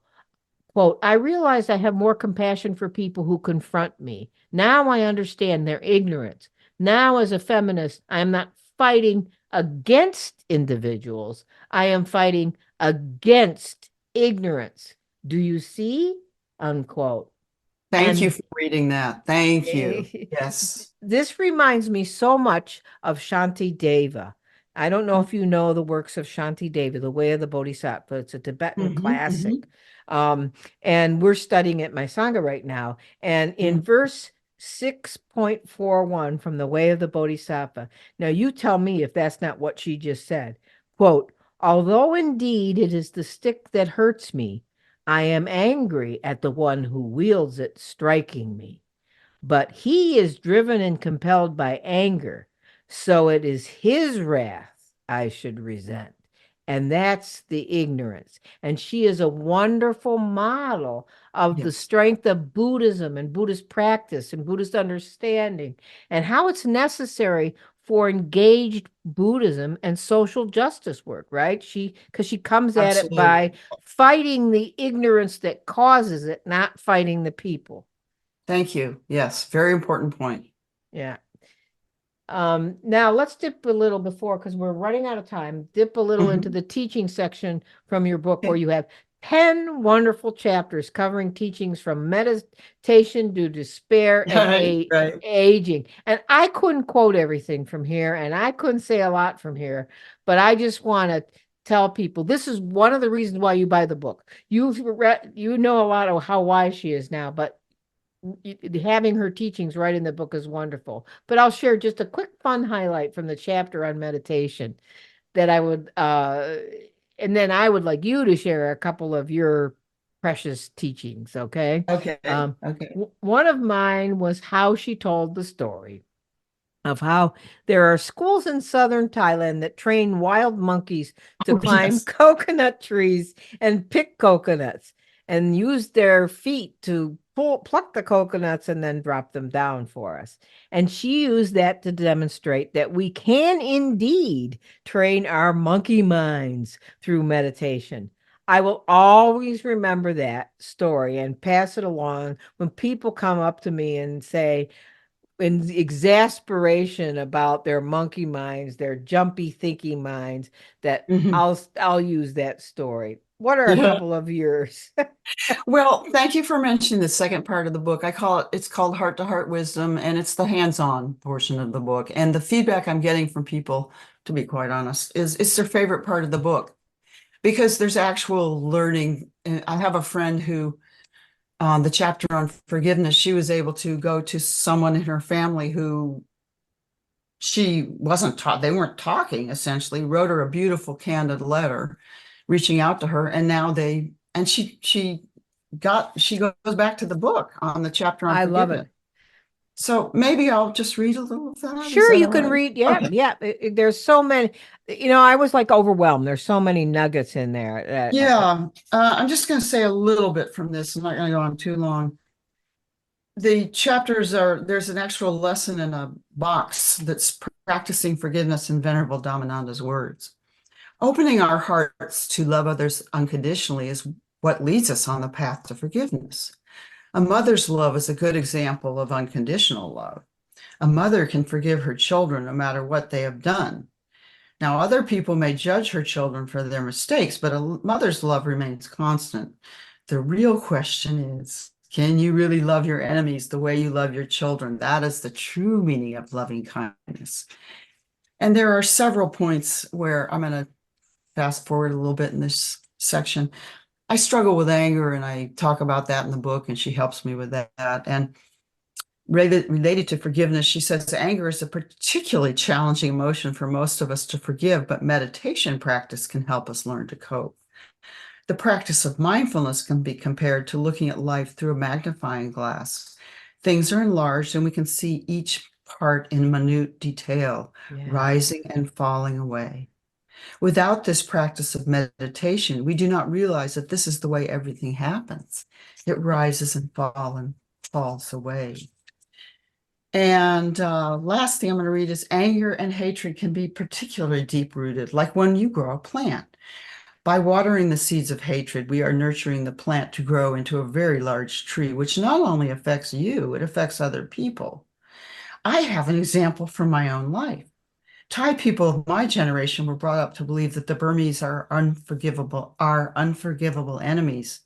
quote, I realize I have more compassion for people who confront me. Now I understand their ignorance. Now, as a feminist, I am not fighting against individuals. I am fighting against ignorance. Do you see? Unquote. Thank you And for reading that. Thank you. Yes. this reminds me so much of Shanti Deva. I don't know if you know the works of Shanti Deva, The Way of the Bodhisattva. It's a Tibetan Mm-hmm. classic. Hmm. Um, and we're studying it, my Sangha, right now. And in verse 6.41 from The Way of the Bodhisattva, now you tell me if that's not what she just said. Quote, although indeed it is the stick that hurts me, I am angry at the one who wields it striking me. But he is driven and compelled by anger, so it is his wrath I should resent. And that's the ignorance. And she is a wonderful model of the Yes. strength of Buddhism and Buddhist practice and Buddhist understanding, and how it's necessary for engaged Buddhism and social justice work, right? Because she comes at it by Absolutely. fighting the ignorance that causes it, not fighting the people. Thank you. Yes. Very important point. Yeah. Now let's dip a little before, because we're running out of time, dip a little into Mhm. the teaching section from your book, where Okay. you have 10 wonderful chapters covering teachings from meditation to despair and Right. Right. aging. And I couldn't quote everything from here, and I couldn't say a lot from here, but I just want to tell people this is one of the reasons why you buy the book. You know a lot of how wise she is now, but having her teachings right in the book is wonderful. But I'll share just a quick fun highlight from the chapter on meditation that I would and then I would like you to share a couple of your precious teachings, okay? Okay. um Okay. One of mine was how she told the story of how there are schools in southern Thailand that train wild monkeys to Oh, climb yes. coconut trees and pick coconuts, and use their feet to pluck the coconuts and then drop them down for us. And she used that to demonstrate that we can indeed train our monkey minds through meditation. I will always remember that story and pass it along when people come up to me and say, in exasperation about their monkey minds, their jumpy thinking minds, that Hmm. I'll use that story. What are a Yeah. couple of yours? Well, thank you for mentioning the second part of the book. It's called Heart to Heart Wisdom, and it's the hands-on portion of the book. And the feedback I'm getting from people, to be quite honest, is it's their favorite part of the book because there's actual learning. And I have a friend who, on the chapter on forgiveness, she was able to go to someone in her family who she wasn't taught, they weren't talking, essentially, wrote her a beautiful, candid letter reaching out to her. And now and she goes back to the book on the chapter on I love it. forgiveness. So maybe I'll just read a little of that. Is Sure, that you all can right? read. Yeah, Okay. yeah. There's so many. I was like overwhelmed. There's so many nuggets in there that. Yeah, I'm just going to say a little bit from this. I'm not going to go on too long. The chapters are, there's an actual lesson in a box that's practicing forgiveness in Venerable Dhammananda's words. Opening our hearts to love others unconditionally is what leads us on the path to forgiveness. A mother's love is a good example of unconditional love. A mother can forgive her children no matter what they have done. Now, other people may judge her children for their mistakes, but a mother's love remains constant. The real question is, can you really love your enemies the way you love your children? That is the true meaning of loving kindness. And there are several points where I'm going to fast forward a little bit in this section. I struggle with anger, and I talk about that in the book, and she helps me with that. And related to forgiveness, she says anger is a particularly challenging emotion for most of us to forgive, but meditation practice can help us learn to cope. The practice of mindfulness can be compared to looking at life through a magnifying glass. Things are enlarged, and we can see each part in minute detail, Yeah. rising and falling away. Without this practice of meditation, we do not realize that this is the way everything happens. It rises and falls away. And last thing I'm going to read is anger and hatred can be particularly deep rooted, like when you grow a plant. By watering the seeds of hatred, we are nurturing the plant to grow into a very large tree, which not only affects you, it affects other people. I have an example from my own life. Thai people of my generation were brought up to believe that the Burmese are unforgivable enemies.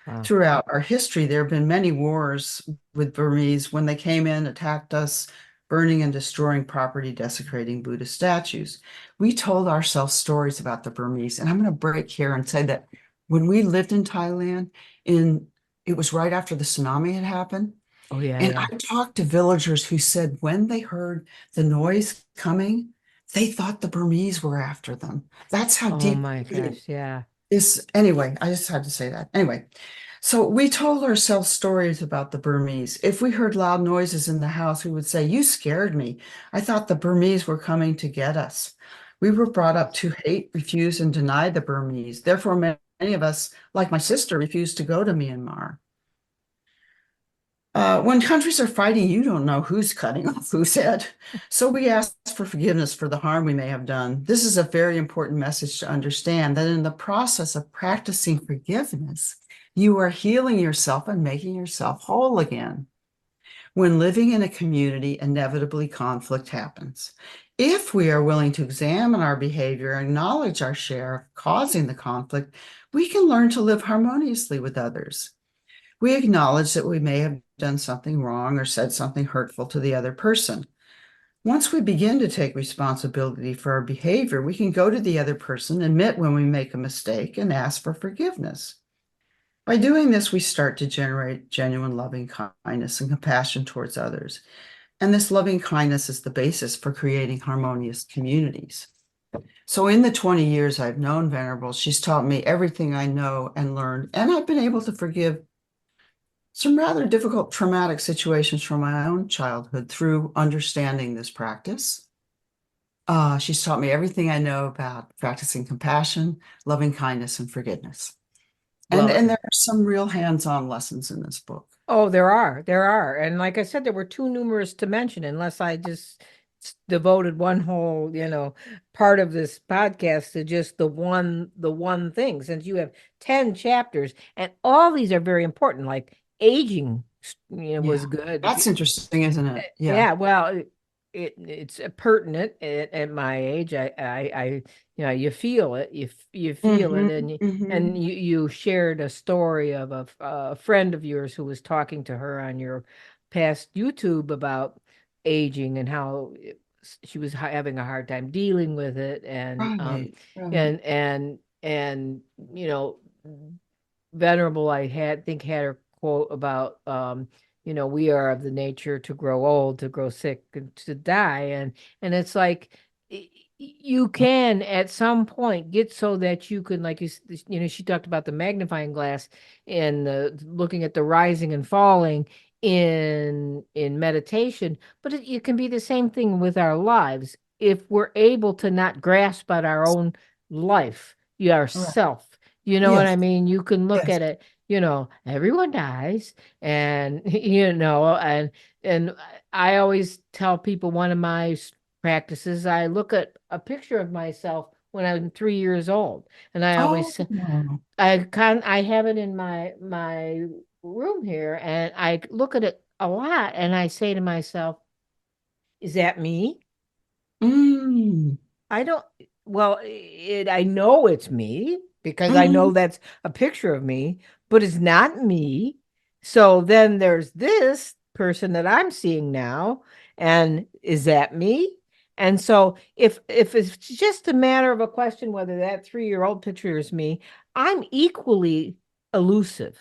Wow. Throughout our history, there have been many wars with Burmese when they came in, attacked us, burning and destroying property, desecrating Buddhist statues. We told ourselves stories about the Burmese. And I'm going to break here and say that when we lived in Thailand, it was right after the tsunami had happened. Oh yeah, And yeah. I talked to villagers who said when they heard the noise coming, they thought the Burmese were after them. That's how Oh deep my gosh, yeah. this. Anyway, I just had to say that. Anyway, so we told ourselves stories about the Burmese. If we heard loud noises in the house, we would say, "You scared me. I thought the Burmese were coming to get us." We were brought up to hate, refuse, and deny the Burmese. Therefore, many of us, like my sister, refused to go to Myanmar. When countries are fighting, you don't know who's cutting off whose head. So we ask for forgiveness for the harm we may have done. This is a very important message to understand that in the process of practicing forgiveness, you are healing yourself and making yourself whole again. When living in a community, inevitably conflict happens. If we are willing to examine our behavior, acknowledge our share of causing the conflict, we can learn to live harmoniously with others. We acknowledge that we may have done something wrong or said something hurtful to the other person. Once we begin to take responsibility for our behavior, we can go to the other person, admit when we make a mistake, and ask for forgiveness. By doing this, we start to generate genuine loving kindness and compassion towards others. And this loving kindness is the basis for creating harmonious communities. So, in the 20 years I've known Venerable, she's taught me everything I know and learned, and I've been able to forgive some rather difficult traumatic situations from my own childhood through understanding this practice. She's taught me everything I know about practicing compassion, loving kindness, and forgiveness. Well, And there are some real hands-on lessons in this book. oh, there are. And like I said, there were too numerous to mention unless I just devoted one whole, part of this podcast to just the one thing, since you have 10 chapters and all these are very important, like aging, was Yeah, good. that's interesting, isn't it? Yeah. Yeah, well, it's pertinent at my age. You feel it, you feel it, and Hmm. you shared a story of a friend of yours who was talking to her on your past YouTube about aging and how she was having a hard time dealing with it, and Right, right. and and and you know Venerable, I had her quote about we are of the nature to grow old, to grow sick, and to die. And it's like you can at some point get so that you can, like she talked about the magnifying glass and looking at the rising and falling. in meditation, but it can be the same thing with our lives. If we're able to not grasp at our own life, Right. yourself, you know what I Yes. mean? You can look Yes. at it, everyone dies, and and I always tell people one of my practices, I look at a picture of myself when I'm 3 years old, and I Oh, always I have it in my room here, and I look at it a lot, and I say to myself, "Is that me?" mm, I don't. Well, I know it's me because I know mhm, that's a picture of me, but it's not me. So then there's this person that I'm seeing now, and is that me? And so if it's just a matter of a question whether that 3-year-old picture is me, I'm equally elusive.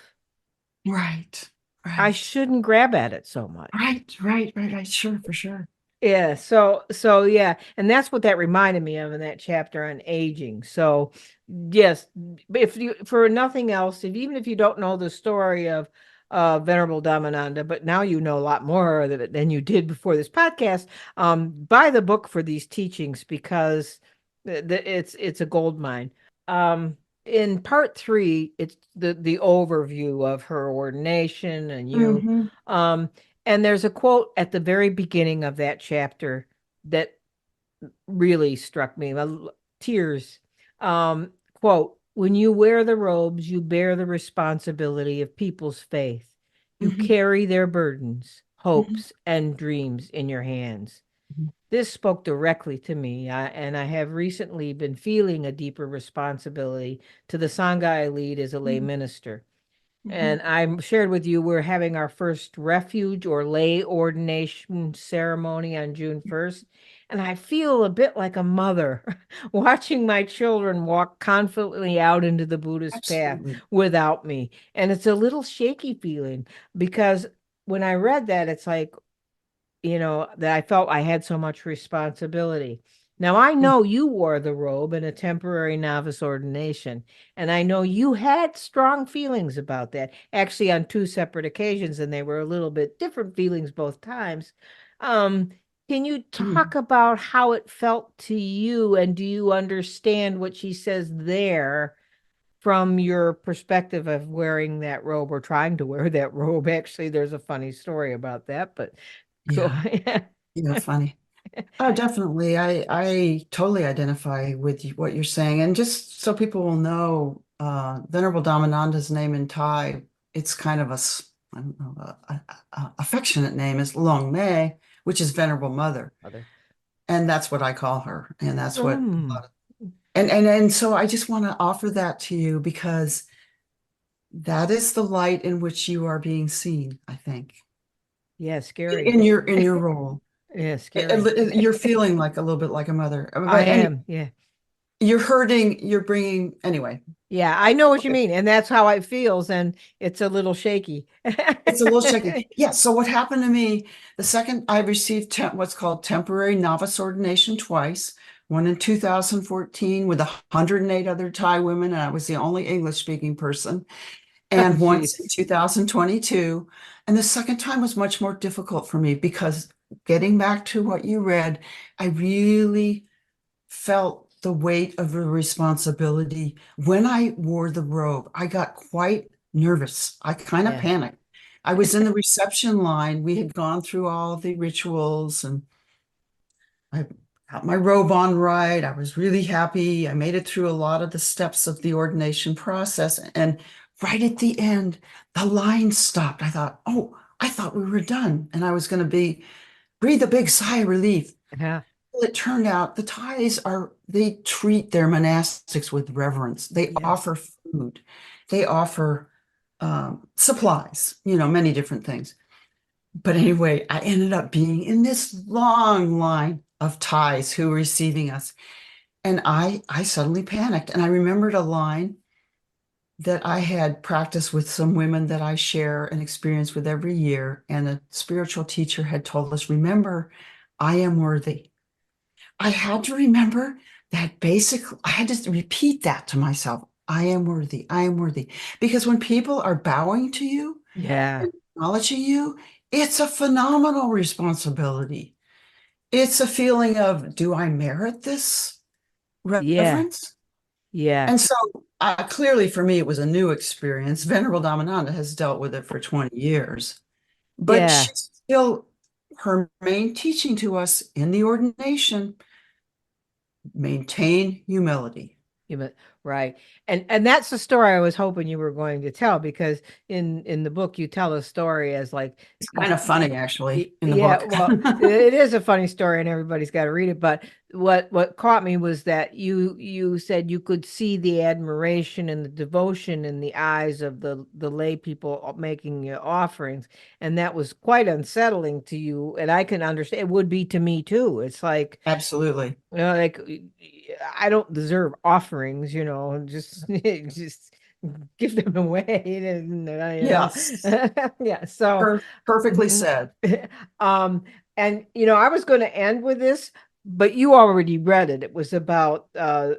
right. I Right. shouldn't grab at it so much. Right. Sure, for sure. Yeah, so yeah, and that's what that reminded me of in that chapter on aging. So yes, if you for nothing else, even if you don't know the story of Venerable Dhammananda, but now you know a lot more of it than you did before this podcast, buy the book for these teachings because it's a gold mine. Um, in part three, it's the overview of her ordination and you. Hmm. Um, and there's a quote at the very beginning of that chapter that really struck me. Tears. Quote, when you wear the robes, you bear the responsibility of people's faith. You Hmm. carry their burdens, Hmm. hopes, and dreams in your hands. This spoke directly to me, and I have recently been feeling a deeper responsibility to the Sangha I lead as a lay minister. Hmm. And I shared with you we're having our first refuge or lay ordination ceremony on June 1st. And I feel a bit like a mother watching my children walk confidently out into the Buddhist path Absolutely. without me. And it's a little shaky feeling because when I read that, it's like, that I felt I had so much responsibility. Now, I Mm. know you wore the robe in a temporary novice ordination, and I know you had strong feelings about that, actually, on two separate occasions, and they were a little bit different feelings both times. Um, can you Mm. talk about how it felt to you, and do you understand what she says there from your perspective of wearing that robe or trying to wear that robe? Actually, there's a funny story about that, but go Yeah. ahead. Funny. Oh, definitely. I totally identify with what you're saying. And just so people will know, Venerable Dhammananda's name in Thai, it's kind of I don't know, affectionate name is Long May, which is Venerable Mother. Other. And that's what I call her. And that's what a Mm. lot of, and so I just want to offer that to you because that is the light in which you are being seen, I think, Yeah, scary. in your role. Yeah, scary. You're feeling like a little bit like a mother, I but and am. Yeah. you're hurting, you're bringing, anyway. Yeah, I know what you Okay. mean. And that's how it feels. And it's a little shaky. It's a little shaky. Yeah. So what happened to me, the second I received what's called temporary novice ordination twice, one in 2014 with 108 other Thai women, and I was the only English speaking person, Oh, and once in jeez. 2022. And the second time was much more difficult for me because getting back to what you read, I really felt the weight of the responsibility. When I wore the robe, I got quite nervous. I kind of Yeah. panicked. I was in the reception line. We had gone through all of the rituals and I got my robe on right. I was really happy. I made it through a lot of the steps of the ordination process. And right at the end, the line stopped. I thought, oh, I thought we were done. And I was going to breathe a big sigh of relief. Yeah. Well, it turned out the Thais they treat their monastics with reverence. They Yes. offer food, they offer supplies, many different things. But anyway, I ended up being in this long line of Thais who were receiving us. And I suddenly panicked. And I remembered a line that I had practiced with some women that I share an experience with every year. And a spiritual teacher had told us, remember, I am worthy. I had to remember that I had to repeat that to myself. I am worthy. I am worthy. Because when people are bowing to you, Yeah. acknowledging you, it's a phenomenal responsibility. It's a feeling of, do I merit this Yeah, reverence? yeah, And so clearly for me, it was a new experience. Venerable Dhammananda has dealt with it for 20 years, but yeah. she's still, her main teaching to us in the ordination, maintain humility. Right. And that's the story I was hoping you were going to tell, because in the book you tell a story as like It's kind of funny, actually, in the yeah, book. well, it is a funny story and everybody's got to read it, but what caught me was that you said you could see the admiration and the devotion in the eyes of the lay people making your offerings, and that was quite unsettling to you, and I can understand it would be to me too. It's like, Absolutely. like, I don't deserve offerings, just just give them away, Yes. yeah. So, Perfectly said. um, and I was going to end with this, but you already read it. It was about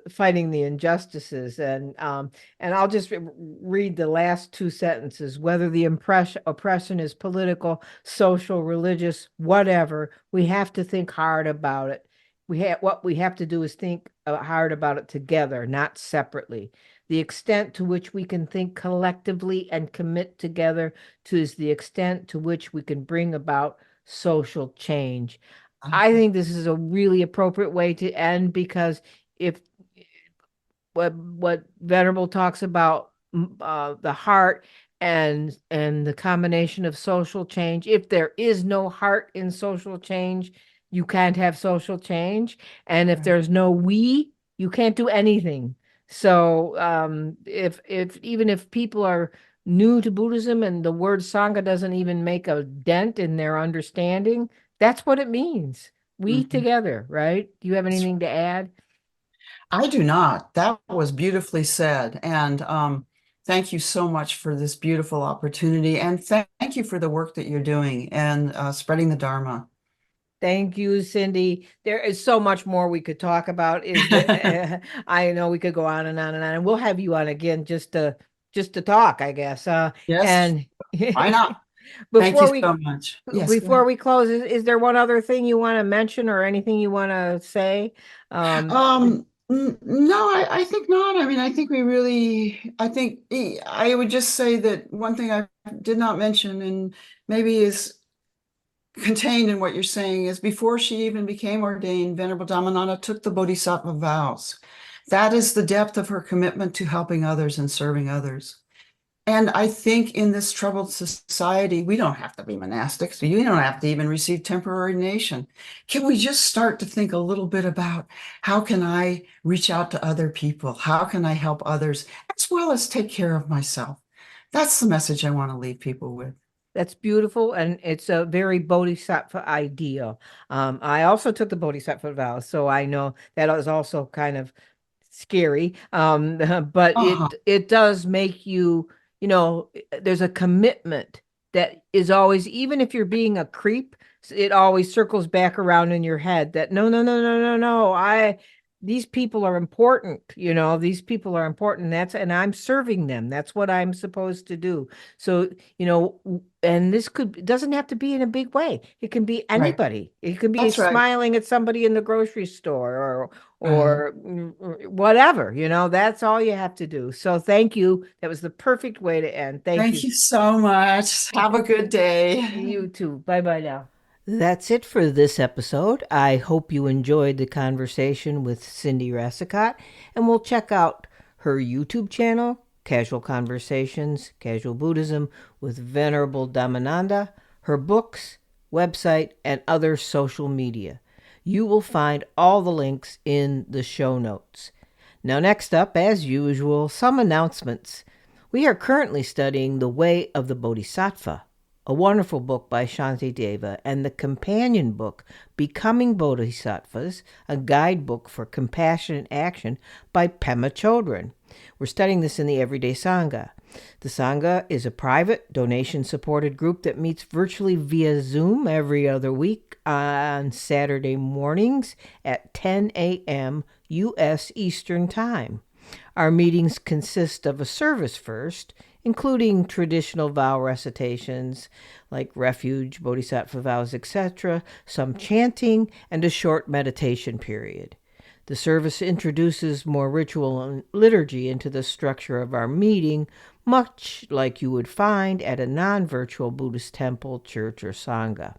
fighting the injustices, and I'll just read the last two sentences. Whether the oppression is political, social, religious, whatever, we have to think hard about it. What we have to do is think hard about it together, not separately. The extent to which we can think collectively and commit together to is the extent to which we can bring about social change. I think this is a really appropriate way to end, because if what Venerable talks about, the heart and the combination of social change. If there is no heart in social change, you can't have social change, and if Right. there's no we, you can't do anything. So if even if people are new to Buddhism and the word Sangha doesn't even make a dent in their understanding, that's what it means. We Mhm. together, right? Do you have anything to add? I do not. That was beautifully said. And thank you so much for this beautiful opportunity. And thank you for the work that you're doing and spreading the Dharma. Thank you, Cindy. There is so much more we could talk about. Is there? I know we could go on and on and on, and we'll have you on again just to talk, I guess. Yes, And why not? Thank you before so we much. Yes, go before ahead. we close, is there one other thing you want to mention or anything you want to say? No, I think not. I mean, I think we really, I think I would just say that one thing I did not mention and maybe is contained in what you're saying is before she even became ordained, Venerable Dhammananda took the Bodhisattva vows. That is the depth of her commitment to helping others and serving others. And I think in this troubled society, we don't have to be monastics. You don't have to even receive temporary ordination. Can we just start to think a little bit about how can I reach out to other people? How can I help others as well as take care of myself? That's the message I want to leave people with. That's beautiful, and it's a very bodhisattva ideal. I also took the bodhisattva vow, so I know that is also kind of scary. But Uh-huh. it does make you, there's a commitment that is always, even if you're being a creep, it always circles back around in your head that no, no, no, no, no, no, these people are important, these people are important. And I'm serving them. That's what I'm supposed to do. So, and it doesn't have to be in a big way. It can be Right. anybody. It can be That's right. smiling at somebody in the grocery store, Right. or whatever, that's all you have to do. So thank you. That was the perfect way to end. Thank Thank you. you so much. Have a good day. You too. Bye bye now. That's it for this episode. I hope you enjoyed the conversation with Cindy Rasicot, and we'll check out her YouTube channel, Casual Conversations, Casual Buddhism with Venerable Dhammananda, her books, website, and other social media. You will find all the links in the show notes. Now, next up, as usual, some announcements. We are currently studying The Way of the Bodhisattva, a wonderful book by Shantideva, and the companion book, Becoming Bodhisattvas, a guidebook for compassionate action by Pema Chodron. We're studying this in the Everyday Sangha. The Sangha is a private, donation-supported group that meets virtually via Zoom every other week on Saturday mornings at 10 a.m. U.S. Eastern Time. Our meetings consist of a service first, including traditional vow recitations like refuge, bodhisattva vows, etc., some chanting, and a short meditation period. The service introduces more ritual and liturgy into the structure of our meeting, much like you would find at a non-virtual Buddhist temple, church, or sangha.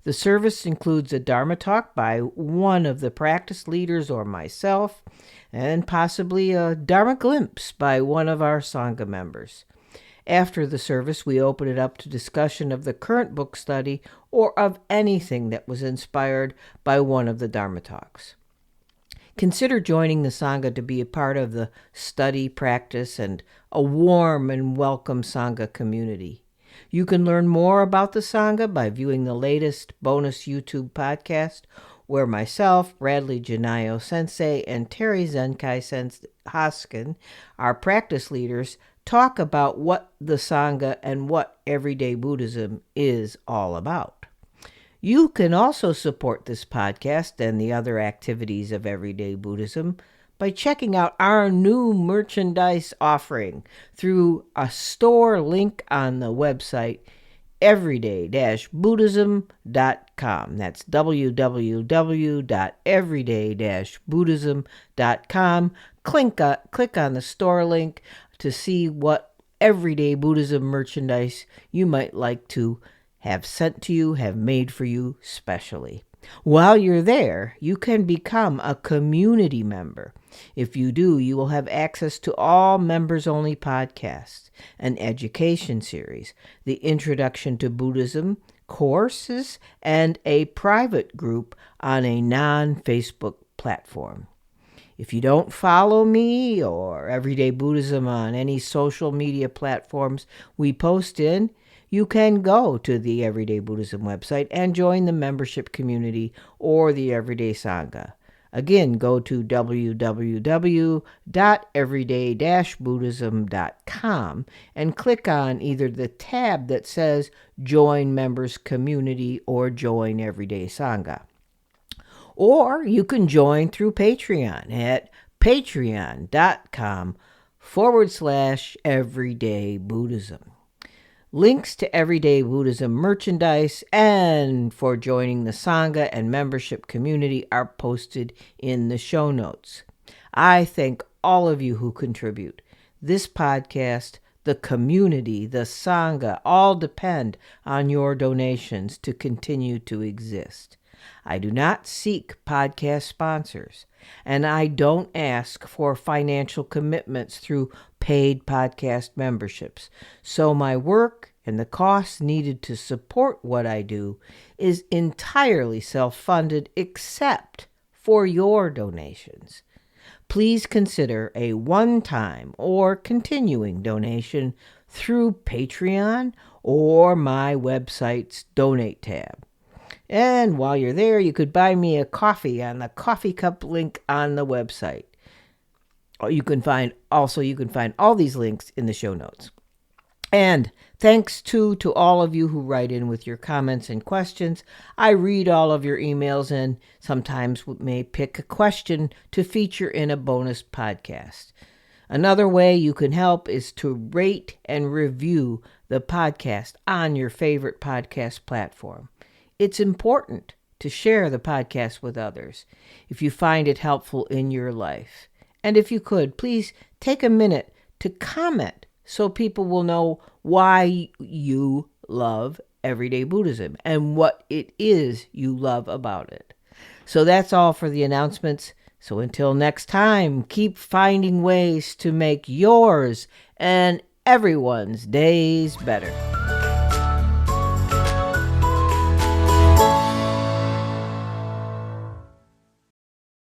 The service includes a Dharma talk by one of the practice leaders or myself, and possibly a Dharma glimpse by one of our sangha members. After the service, we open it up to discussion of the current book study or of anything that was inspired by one of the Dharma talks. Consider joining the Sangha to be a part of the study, practice, and a warm and welcome Sangha community. You can learn more about the Sangha by viewing the latest bonus YouTube podcast, where myself, Bradley Janayo Sensei, and Terry Zenkai Hoskin, our practice leaders, talk about what the Sangha and what everyday Buddhism is all about. You can also support this podcast and the other activities of Everyday Buddhism by checking out our new merchandise offering through a store link on the website everyday-buddhism.com. That's www.everyday-buddhism.com. Click on the store link to see what Everyday Buddhism merchandise you might like to have sent to you, have made for you specially. While you're there, you can become a community member. If you do, you will have access to all members-only podcasts, an education series, the Introduction to Buddhism courses, and a private group on a non-Facebook platform. If you don't follow me or Everyday Buddhism on any social media platforms we post in, you can go to the Everyday Buddhism website and join the membership community or the Everyday Sangha. Again, go to www.everyday-buddhism.com and click on either the tab that says Join Members Community or Join Everyday Sangha. Or you can join through Patreon at patreon.com/Everyday Buddhism. Links to Everyday Buddhism merchandise and for joining the Sangha and membership community are posted in the show notes. I thank all of you who contribute. This podcast, the community, the Sangha, all depend on your donations to continue to exist. I do not seek podcast sponsors, and I don't ask for financial commitments through paid podcast memberships. So my work and the costs needed to support what I do is entirely self-funded except for your donations. Please consider a one-time or continuing donation through Patreon or my website's Donate tab. And while you're there, you could buy me a coffee on the coffee cup link on the website. You can find all these links in the show notes. And thanks to all of you who write in with your comments and questions. I read all of your emails and sometimes may pick a question to feature in a bonus podcast. Another way you can help is to rate and review the podcast on your favorite podcast platform. It's important to share the podcast with others if you find it helpful in your life. And if you could, please take a minute to comment so people will know why you love Everyday Buddhism and what it is you love about it. So that's all for the announcements. So until next time, keep finding ways to make yours and everyone's days better.